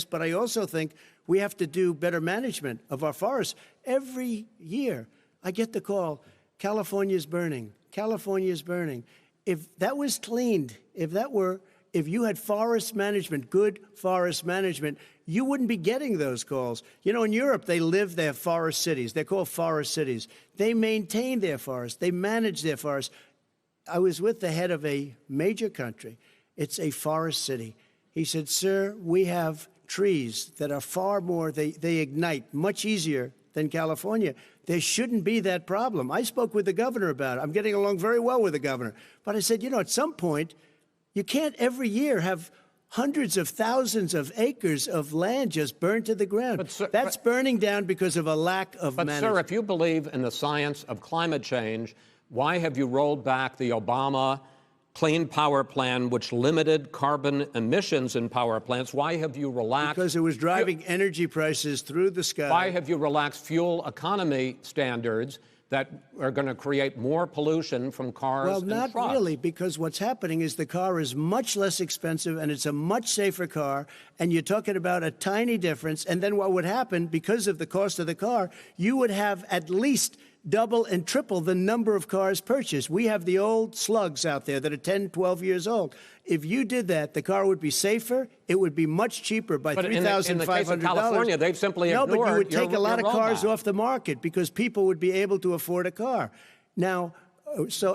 But I also think we have to do better management of our forests. Every year, I get the call, California's burning. California's burning. If that was cleaned, if you had forest management, good forest management, you wouldn't be getting those calls. You know, in Europe, they have forest cities. They're called forest cities. They maintain their forests. They manage their forests. I was with the head of a major country. It's a forest city. He said, sir, we have trees that are far more, they ignite much easier than California. There shouldn't be that problem. I spoke with the governor about it. I'm getting along very well with the governor. But I said, you know, at some point, you can't every year have hundreds of thousands of acres of land just burned to the ground. But, sir, that's burning down because of a lack of management. But, sir, if you believe in the science of climate change, why have you rolled back the Obama Clean Power Plan, which limited carbon emissions in power plants? Why have you relaxed? Because it was driving energy prices through the sky. Why have you relaxed fuel economy standards that are going to create more pollution from cars and trucks? Well, not really, because what's happening is the car is much less expensive and it's a much safer car, and you're talking about a tiny difference. And then what would happen, because of the cost of the car, you would have at least double and triple the number of cars purchased. We have the old slugs out there that are 10, 12 years old. If you did that, the car would be safer. It would be much cheaper by $3,500. In the case of California, they've simply ignored No, but you would take a lot of cars rollback off the market because people would be able to afford a car. Now,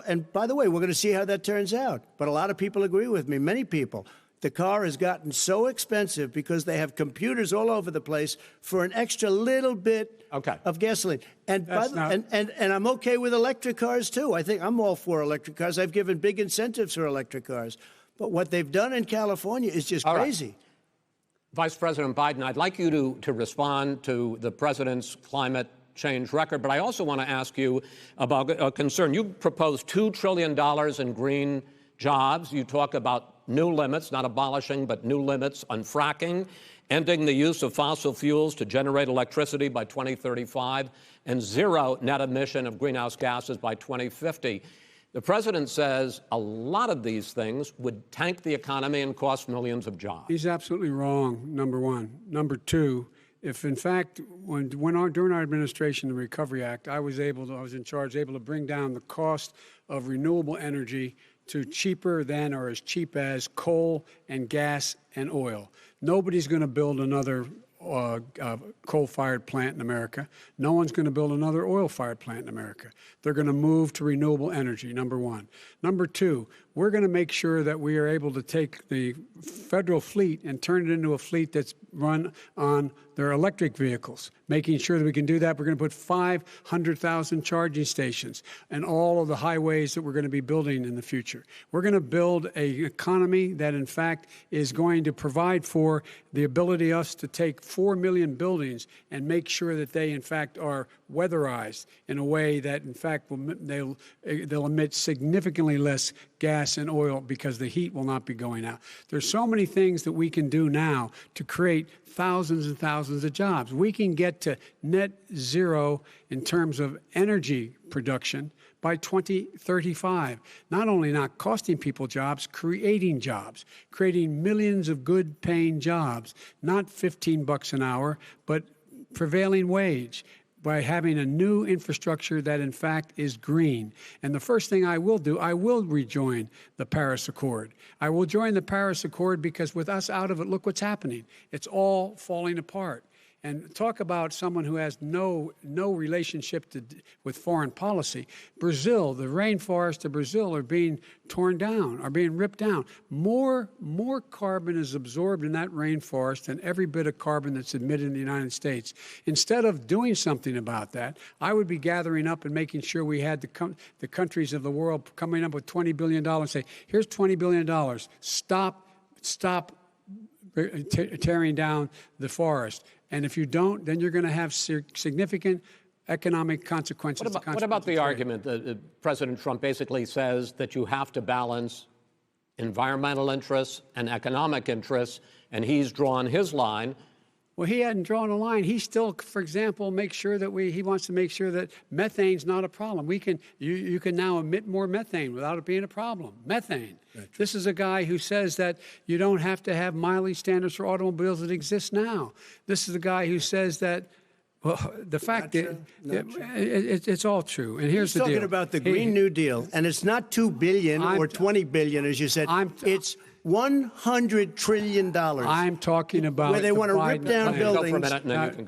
and by the way, we're going to see how that turns out. But a lot of people agree with me, many people. The car has gotten so expensive because they have computers all over the place for an extra little bit of gasoline. And I'm okay with electric cars, too. I think I'm all for electric cars. I've given big incentives for electric cars. But what they've done in California is just crazy. Right. Vice President Biden, I'd like you to respond to the president's climate change record, but I also want to ask you about a concern. You proposed $2 trillion in green jobs. You talk about new limits, not abolishing, but new limits on fracking, ending the use of fossil fuels to generate electricity by 2035, and zero net emission of greenhouse gases by 2050. The president says a lot of these things would tank the economy and cost millions of jobs. He's absolutely wrong, number one. Number two, if in fact, during our administration, the Recovery Act, I was in charge, able to bring down the cost of renewable energy to cheaper than or as cheap as coal and gas and oil. Nobody's going to build another coal-fired plant in America. No one's going to build another oil-fired plant in America. They're going to move to renewable energy, number one. Number two, we're going to make sure that we are able to take the federal fleet and turn it into a fleet that's run on their electric vehicles. Making sure that we can do that, we're going to put 500,000 charging stations and all of the highways that we're going to be building in the future. We're going to build an economy that, in fact, is going to provide for the ability of us to take 4 million buildings and make sure that they, in fact, are weatherized in a way that, in fact, they'll emit significantly less gas and oil because the heat will not be going out. There's so many things that we can do now to create thousands and thousands of jobs. We can get to net zero in terms of energy production by 2035. Not only not costing people jobs, creating millions of good paying jobs, not $15 an hour, but prevailing wage, by having a new infrastructure that, in fact, is green. And the first thing I will do, I will rejoin the Paris Accord. I will join the Paris Accord because with us out of it, look what's happening. It's all falling apart. And talk about someone who has no relationship with foreign policy. Brazil, the rainforests of Brazil are being torn down, are being ripped down. More carbon is absorbed in that rainforest than every bit of carbon that's emitted in the United States. Instead of doing something about that, I would be gathering up and making sure we had the countries of the world coming up with $20 billion and say, here's $20 billion. Stop tearing down the forest. And if you don't, then you're going to have significant economic consequences. What about the argument that President Trump basically says that you have to balance environmental interests and economic interests, and he's drawn his line? Well, he hadn't drawn a line. He still, for example, he wants to make sure that methane's not a problem. You can now emit more methane without it being a problem. Methane. Right. This is a guy who says that you don't have to have mileage standards for automobiles that exist now. This is a guy who says that, well, the fact is, it's all true. And here's the deal. He's talking about the Green New Deal, and it's not $2 billion or $20 billion, as you said. It's $100 trillion. I'm talking about where they want to rip down buildings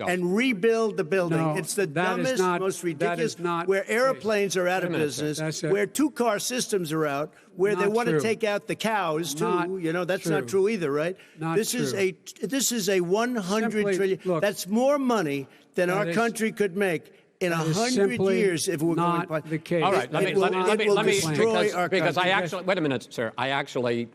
and rebuild the building. No, it's the dumbest, most ridiculous. Where airplanes are out of business, where two-car systems are out, where they want to take out the cows too. That's not true either, right? This is a $100 trillion. Look, that's more money than our country could make in 100 years if we're not going. The case. All right, let me destroy our because I country. actually wait a minute, sir. I actually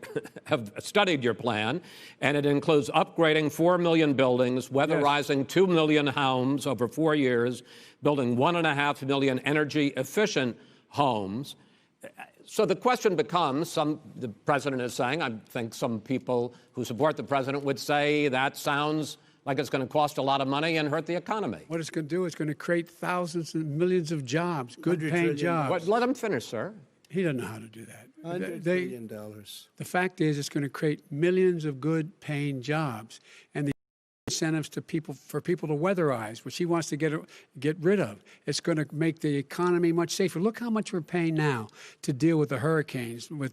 have studied your plan, and it includes upgrading 4 million buildings, weatherizing 2 million homes over 4 years, building 1.5 million energy-efficient homes. So the question becomes: the president is saying, I think some people who support the president would say that sounds like it's going to cost a lot of money and hurt the economy. What it's going to do is going to create thousands and millions of jobs, good-paying jobs. Let him finish, sir. He doesn't know how to do that. $100 billion. The fact is, it's going to create millions of good-paying jobs, and the incentives for people to weatherize, which he wants to get rid of. It's going to make the economy much safer. Look how much we're paying now to deal with the hurricanes. By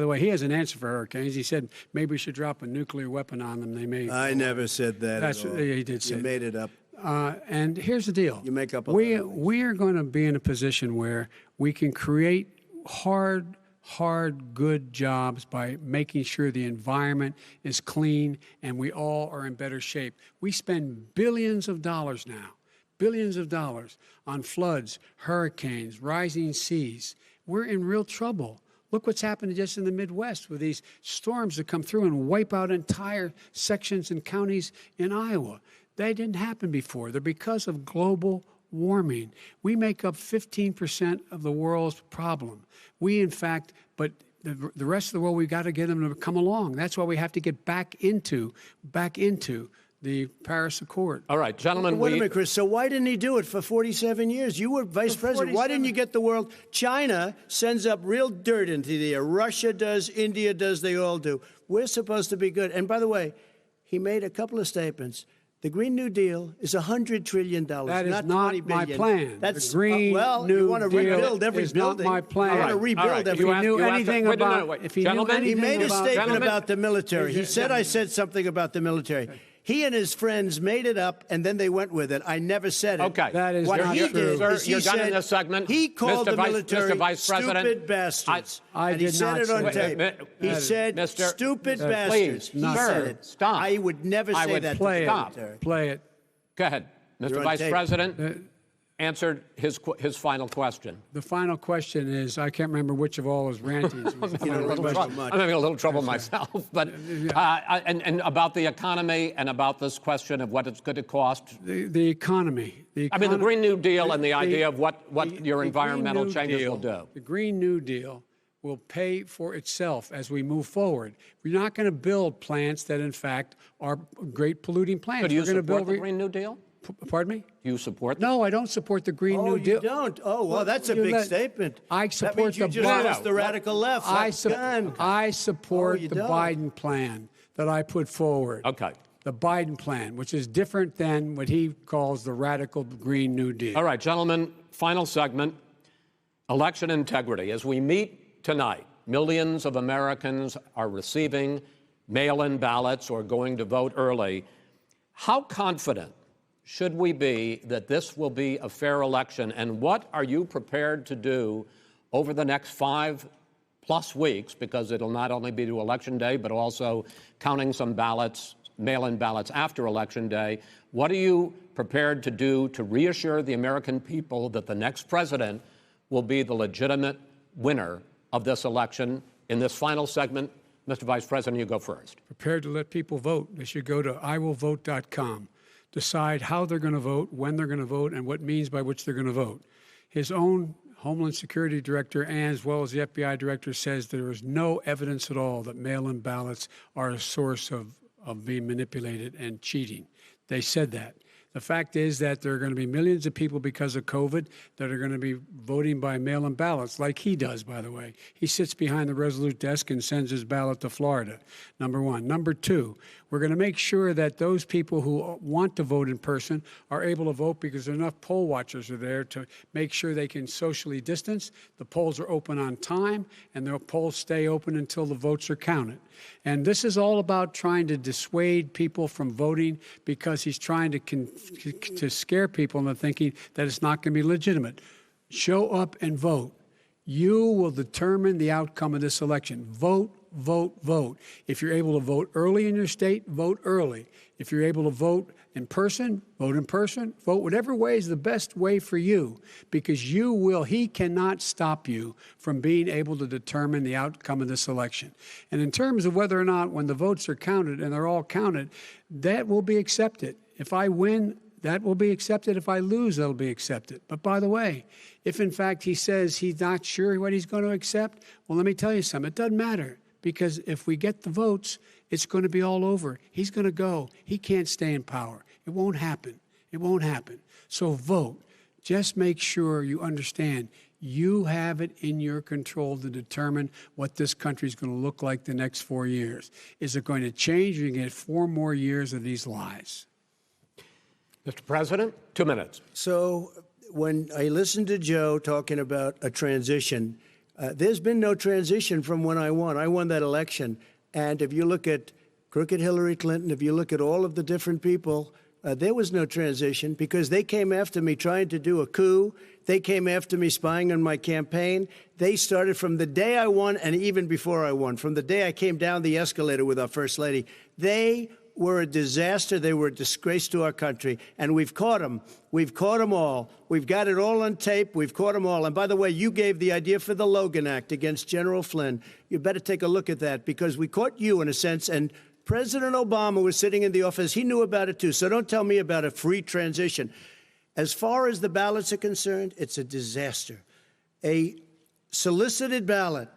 the way, he has an answer for hurricanes. He said maybe we should drop a nuclear weapon on them. They may. I never said that. That's at all. He did say. You made it up. And here's the deal. You make up a we are going to be in a position where we can create hard, good jobs by making sure the environment is clean and we all are in better shape. We spend billions of dollars now, on floods, hurricanes, rising seas. We're in real trouble. Look what's happened just in the Midwest with these storms that come through and wipe out entire sections and counties in Iowa. They didn't happen before. They're because of global warming. We make up 15% of the world's problem. But the rest of the world, we've got to get them to come along. That's why we have to get back into the Paris Accord. All right, gentlemen. Wait a minute, Chris. So why didn't he do it for 47 years? You were vice president. Why didn't you get the world? China sends up real dirt into the air. Russia does. India does. They all do. We're supposed to be good. And by the way, he made a couple of statements. The Green New Deal is $100 trillion. That is not not $20 my billion. plan. That's the Green New you want to Deal rebuild every is building. Not my plan. You want to rebuild every. If he knew anything about, He made a statement gentlemen, about the military. He said I said something about the military. He and his friends made it up, and then they went with it. I never said it. Okay. That is what not he true. did is You're he done said in this segment. he called the military Mr. Vice President, stupid bastards. I and did he said not it on say tape. He said Mr. stupid Please, bastards. He sir, said it. stop. I would never say that to the military. Play it. Go ahead. Mr. Vice President answered his final question. The final question is, I can't remember which of all his rantings. I'm having a little trouble myself. But and about the economy and about this question of what it's going to cost. The economy. I mean, the Green New Deal and the idea of what your environmental changes will do. The Green New Deal will pay for itself as we move forward. We're not going to build plants that, in fact, are great polluting plants. So do you support support the Green New Deal? Pardon me? Do you support that? No, I don't support the Green New Deal. Oh, you don't? Oh, well, that's a big statement. I support that means you just lost the radical left. I support the don't. Biden plan that I put forward. Okay. The Biden plan, which is different than what he calls the radical Green New Deal. All right, gentlemen, final segment, election integrity. As we meet tonight, millions of Americans are receiving mail-in ballots or going to vote early. How confident should we be that this will be a fair election? And what are you prepared to do over the next 5+ weeks, because it'll not only be to Election Day, but also counting some ballots, mail-in ballots after Election Day? What are you prepared to do to reassure the American people that the next president will be the legitimate winner of this election? In this final segment, Mr. Vice President, you go first. Prepared to let people vote. They should go to iwillvote.com, decide how they're going to vote, when they're going to vote, and what means by which they're going to vote. His own Homeland Security Director, and as well as the FBI Director, says there is no evidence at all that mail-in ballots are a source of being manipulated and cheating. They said that. The fact is that there are going to be millions of people because of COVID that are going to be voting by mail-in ballots, like he does, by the way. He sits behind the Resolute desk and sends his ballot to Florida, number one. Number two, we're going to make sure that those people who want to vote in person are able to vote, because enough poll watchers are there to make sure they can socially distance. The polls are open on time, and the polls stay open until the votes are counted. And this is all about trying to dissuade people from voting, because he's trying to scare people into thinking that it's not going to be legitimate. Show up and vote. You will determine the outcome of this election. Vote, vote, vote. If you're able to vote early in your state, vote early. If you're able to vote in person, vote in person. Vote whatever way is the best way for you, because he cannot stop you from being able to determine the outcome of this election. And in terms of whether or not, when the votes are counted, and they're all counted, that will be accepted. If I win, that will be accepted. If I lose, that'll be accepted. But by the way, if in fact he says he's not sure what he's going to accept, well, let me tell you something. It doesn't matter, because if we get the votes, it's going to be all over. He's going to go. He can't stay in power. It won't happen. It won't happen. So vote. Just make sure you understand you have it in your control to determine what this country is going to look like the next 4 years. Is it going to change, or you get 4 more years of these lies? Mr. President, 2 minutes. So when I listened to Joe talking about a transition, there's been no transition from when I won. I won that election. And if you look at crooked Hillary Clinton, if you look at all of the different people, there was no transition, because they came after me trying to do a coup. They came after me spying on my campaign. They started from the day I won, and even before I won, from the day I came down the escalator with our First Lady. They were a disaster. They were a disgrace to our country. And we've caught them. We've caught them all. We've got it all on tape. We've caught them all. And by the way, you gave the idea for the Logan Act against General Flynn. You better take a look at that, because we caught you in a sense. And President Obama was sitting in the office. He knew about it, too. So don't tell me about a free transition. As far as the ballots are concerned, it's a disaster. A solicited ballot,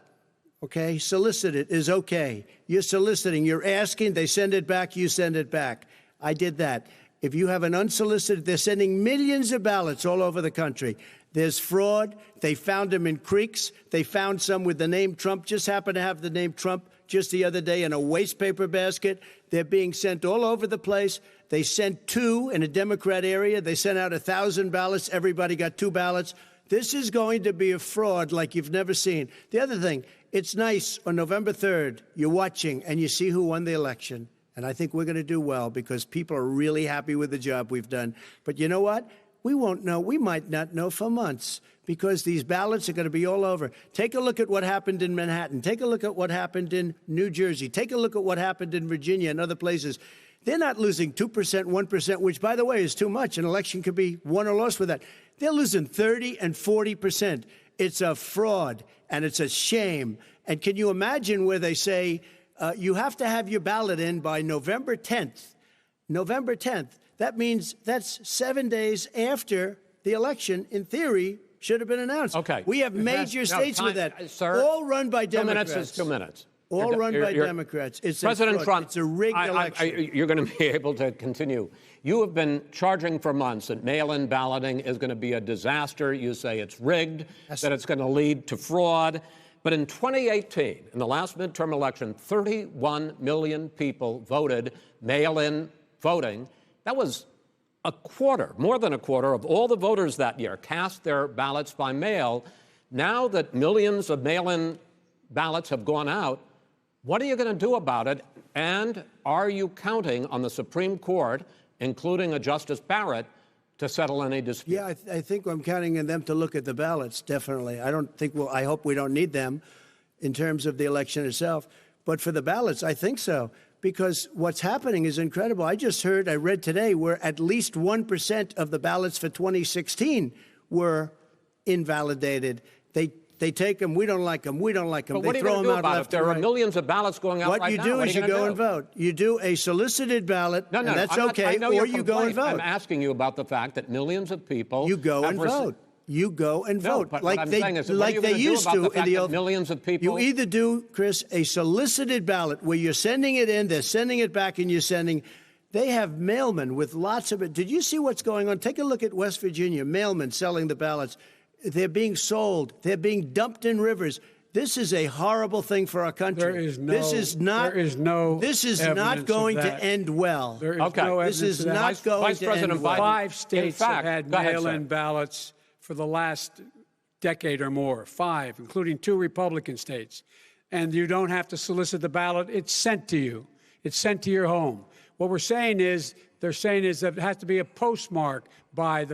okay, solicited is okay. You're soliciting, you're asking, they send it back, you send it back. I did that. If you have an unsolicited, they're sending millions of ballots all over the country. There's fraud. They found them in creeks. They found some with the name Trump, just happened to have the name Trump just the other day in a waste paper basket. They're being sent all over the place. They sent 2 in a Democrat area. They sent out 1,000 ballots. Everybody got 2 ballots. This is going to be a fraud like you've never seen. The other thing, it's nice on November 3rd, you're watching and you see who won the election. And I think we're going to do well, because people are really happy with the job we've done. But you know what? We won't know. We might not know for months, because these ballots are going to be all over. Take a look at what happened in Manhattan. Take a look at what happened in New Jersey. Take a look at what happened in Virginia and other places. They're not losing 2%, 1%, which, by the way, is too much. An election could be won or lost with that. They're losing 30 and 40%. It's a fraud, and it's a shame. And can you imagine where they say you have to have your ballot in by November 10th? November 10th. That means that's 7 days after the election, in theory, should have been announced. Okay. We have major states with that. Sir, all run by Democrats. 2 minutes is 2 minutes. All run by Democrats. It's President Trump, it's a rigged election. You're going to be able to continue. You have been charging for months that mail-in balloting is going to be a disaster. You say it's rigged, that it's going to lead to fraud. But in 2018, in the last midterm election, 31 million people voted mail-in voting. That was a quarter, more than a quarter of all the voters that year cast their ballots by mail. Now that millions of mail-in ballots have gone out, what are you going to do about it? And are you counting on the Supreme Court including a Justice Barrett, to settle any dispute? Yeah, I think I'm counting on them to look at the ballots, definitely. I hope we don't need them in terms of the election itself. But for the ballots, I think so, because what's happening is incredible. I read today, where at least 1% of the ballots for 2016 were invalidated. They take them, we don't like them, we don't like them. But what they are you throw going to do them out about it? left If there and are right. millions of ballots going out What right you now, do what is are you gonna go do? and vote. You do a solicited ballot, No, and that's I'm not- okay, I know or your you go and complaint. vote. I'm asking you about the fact that millions of people You go have and vote. You go and No, vote, but like what I'm they saying is, what are like you they gonna do used about to the in fact the that old. millions of people? You either do, Chris, a solicited ballot where you're sending it in, they're sending it back, and you're sending. They have mailmen with lots of it. Did you see what's going on? Take a look at West Virginia. Mailmen selling the ballots. They're being sold. They're being dumped in rivers. This is a horrible thing for our country. This is not going to end well. There is Okay. no This evidence is of that. not going Vice to President end well. Biden, 5 states in fact, have had go ahead, mail-in sir. ballots for the last decade or more. 5, including 2 Republican states. And you don't have to solicit the ballot. It's sent to you. It's sent to your home. What they're saying is that it has to be a postmark by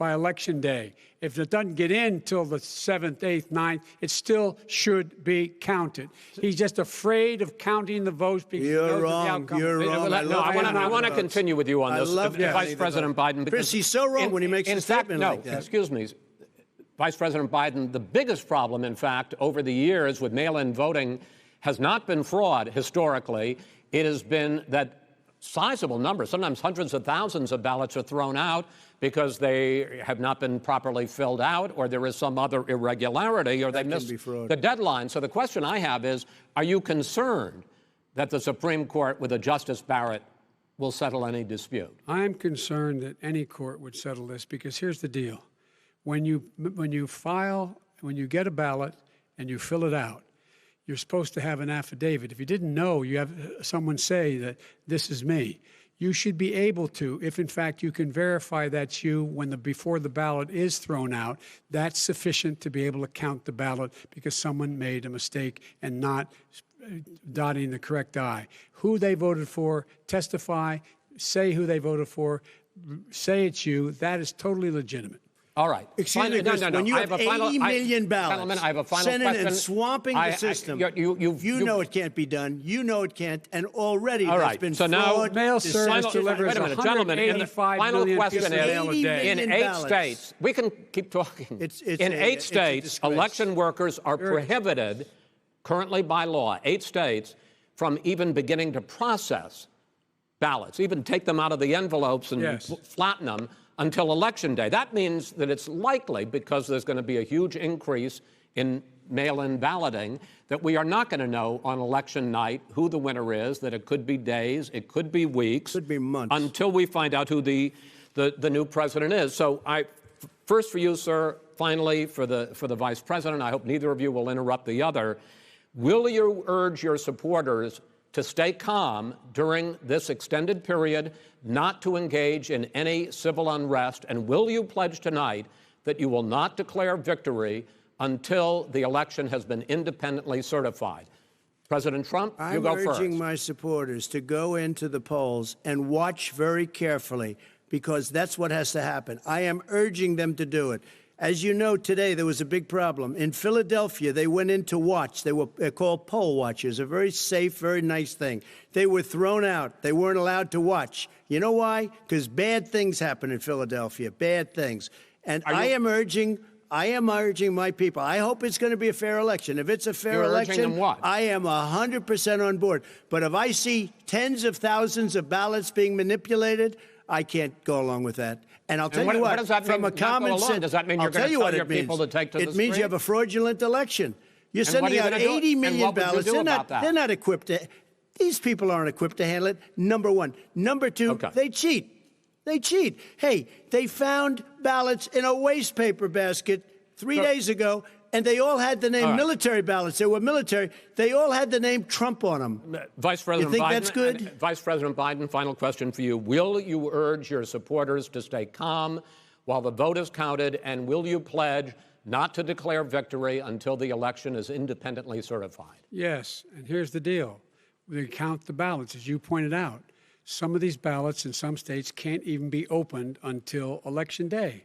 election day. If it doesn't get in till the 7th, 8th, 9th, it still should be counted. He's just afraid of counting the votes because he knows You're the wrong. outcome. You're wrong. No, I want to continue with you on this, love counting Vice the President vote. Biden. Chris, he's so wrong when he makes a statement like that. Excuse me, Vice President Biden, the biggest problem, in fact, over the years with mail-in voting has not been fraud historically. It has been that sizable numbers, sometimes hundreds of thousands of ballots are thrown out because they have not been properly filled out, or there is some other irregularity, or they missed the deadline. So the question I have is, are you concerned that the Supreme Court with a Justice Barrett will settle any dispute? I'm concerned that any court would settle this because here's the deal. When you get a ballot and you fill it out, you're supposed to have an affidavit. If you didn't know, you have someone say that this is me. You should be able to, if in fact you can verify that's you before the ballot is thrown out, that's sufficient to be able to count the ballot because someone made a mistake and not dotting the correct I. Who they voted for, testify, say who they voted for, say it's you. That is totally legitimate. All right. Excuse me, Chris, when you have 80 million ballots I have a final sent in question. and swamping the system, you know it can't be done. You know it can't. And already there's been so now fraud. Mail service delivers wait a minute, gentlemen. The 185 final million question pieces of mail a is, day. in 8 states, we can keep talking. In 8 states, election workers are prohibited, currently by law, 8 states, from even beginning to process ballots, even take them out of the envelopes and flatten them until Election Day. That means that it's likely, because there's going to be a huge increase in mail-in balloting, that we are not going to know on election night who the winner is, that it could be days, it could be weeks. Could be months. Until we find out who the new president is. So first for you, sir, finally for the vice president, I hope neither of you will interrupt the other. Will you urge your supporters to stay calm during this extended period, not to engage in any civil unrest? And will you pledge tonight that you will not declare victory until the election has been independently certified? President Trump, you go first. I'm urging my supporters to go into the polls and watch very carefully, because that's what has to happen. I am urging them to do it. As you know, today there was a big problem. In Philadelphia, they went in to watch. They're called poll watchers, a very safe, very nice thing. They were thrown out. They weren't allowed to watch. You know why? Because bad things happen in Philadelphia, bad things. And I am urging my people. I hope it's going to be a fair election. If it's a fair election, I am 100% on board. But if I see tens of thousands of ballots being manipulated, I can't go along with that. And I'll tell you what, does that from mean, a common sense, does that mean you're going to tell your people to take to the street? It means you have a fraudulent election. You're sending out 80 million ballots. They're not equipped to. These people aren't equipped to handle it. Number one. Number two, they cheat. They cheat. Hey, they found ballots in a waste paper basket 3 days ago, and they all had the name military ballots. They were military. They all had the name Trump on them. Vice President you think Biden, that's good? Vice President Biden, final question for you. Will you urge your supporters to stay calm while the vote is counted, and will you pledge not to declare victory until the election is independently certified? Yes, and here's the deal. They count the ballots, as you pointed out. some of these ballots in some states can't even be opened until Election Day.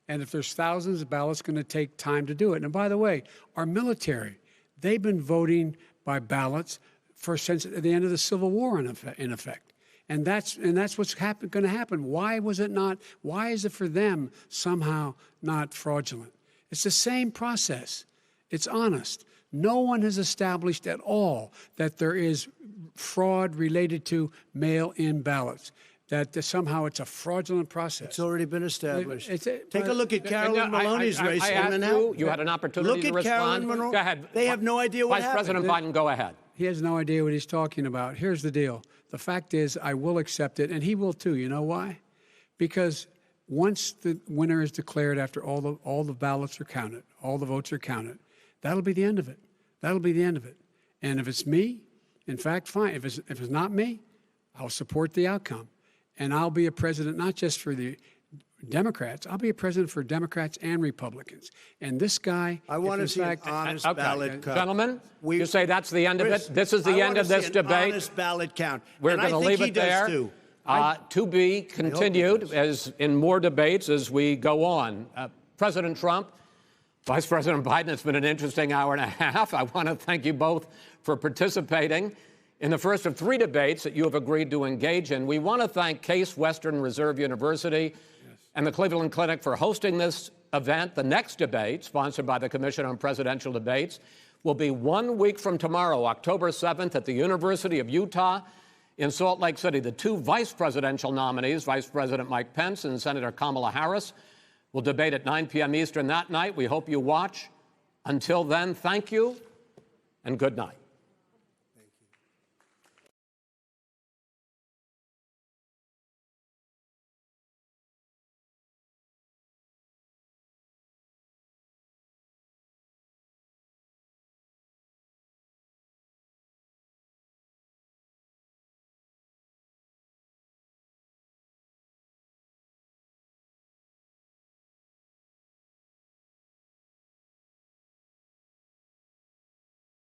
And if there's thousands of ballots, going to take time to do it. And by the way, our military, they've been voting by ballots since the end of the Civil War, in effect. And that's what's going to happen. Why was it not? Why is it for them somehow not fraudulent? It's the same process. It's honest. No one has established at all that there is fraud related to mail-in ballots, that somehow it's a fraudulent process. It's already been established. Take a look at Carolyn Maloney's race. You had an opportunity to respond. Look at Carolyn Maloney. Go ahead. They have no idea what happened. Vice President Biden, go ahead. He has no idea what he's talking about. Here's the deal. The fact is, I will accept it, and he will too. You know why? Because once the winner is declared, after all the ballots are counted, all the votes are counted, that'll be the end of it. That'll be the end of it. And if it's me, in fact, fine. If it's not me, I'll support the outcome. And I'll be a president not just for the Democrats. I'll be a president for Democrats and Republicans. And this guy, I want to see an honest ballot count. Gentlemen, you say that's the end of it? This is the end of this debate? Honest ballot count. We're going to leave it there. To be continued as in more debates as we go on. President Trump, Vice President Biden, it's been an interesting hour and a half. I want to thank you both for participating in the first of 3 debates that you have agreed to engage in. We want to thank Case Western Reserve University and the Cleveland Clinic for hosting this event. The next debate, sponsored by the Commission on Presidential Debates, will be 1 week from tomorrow, October 7th, at the University of Utah in Salt Lake City. The 2 vice presidential nominees, Vice President Mike Pence and Senator Kamala Harris, will debate at 9 p.m. Eastern that night. We hope you watch. Until then, thank you and good night.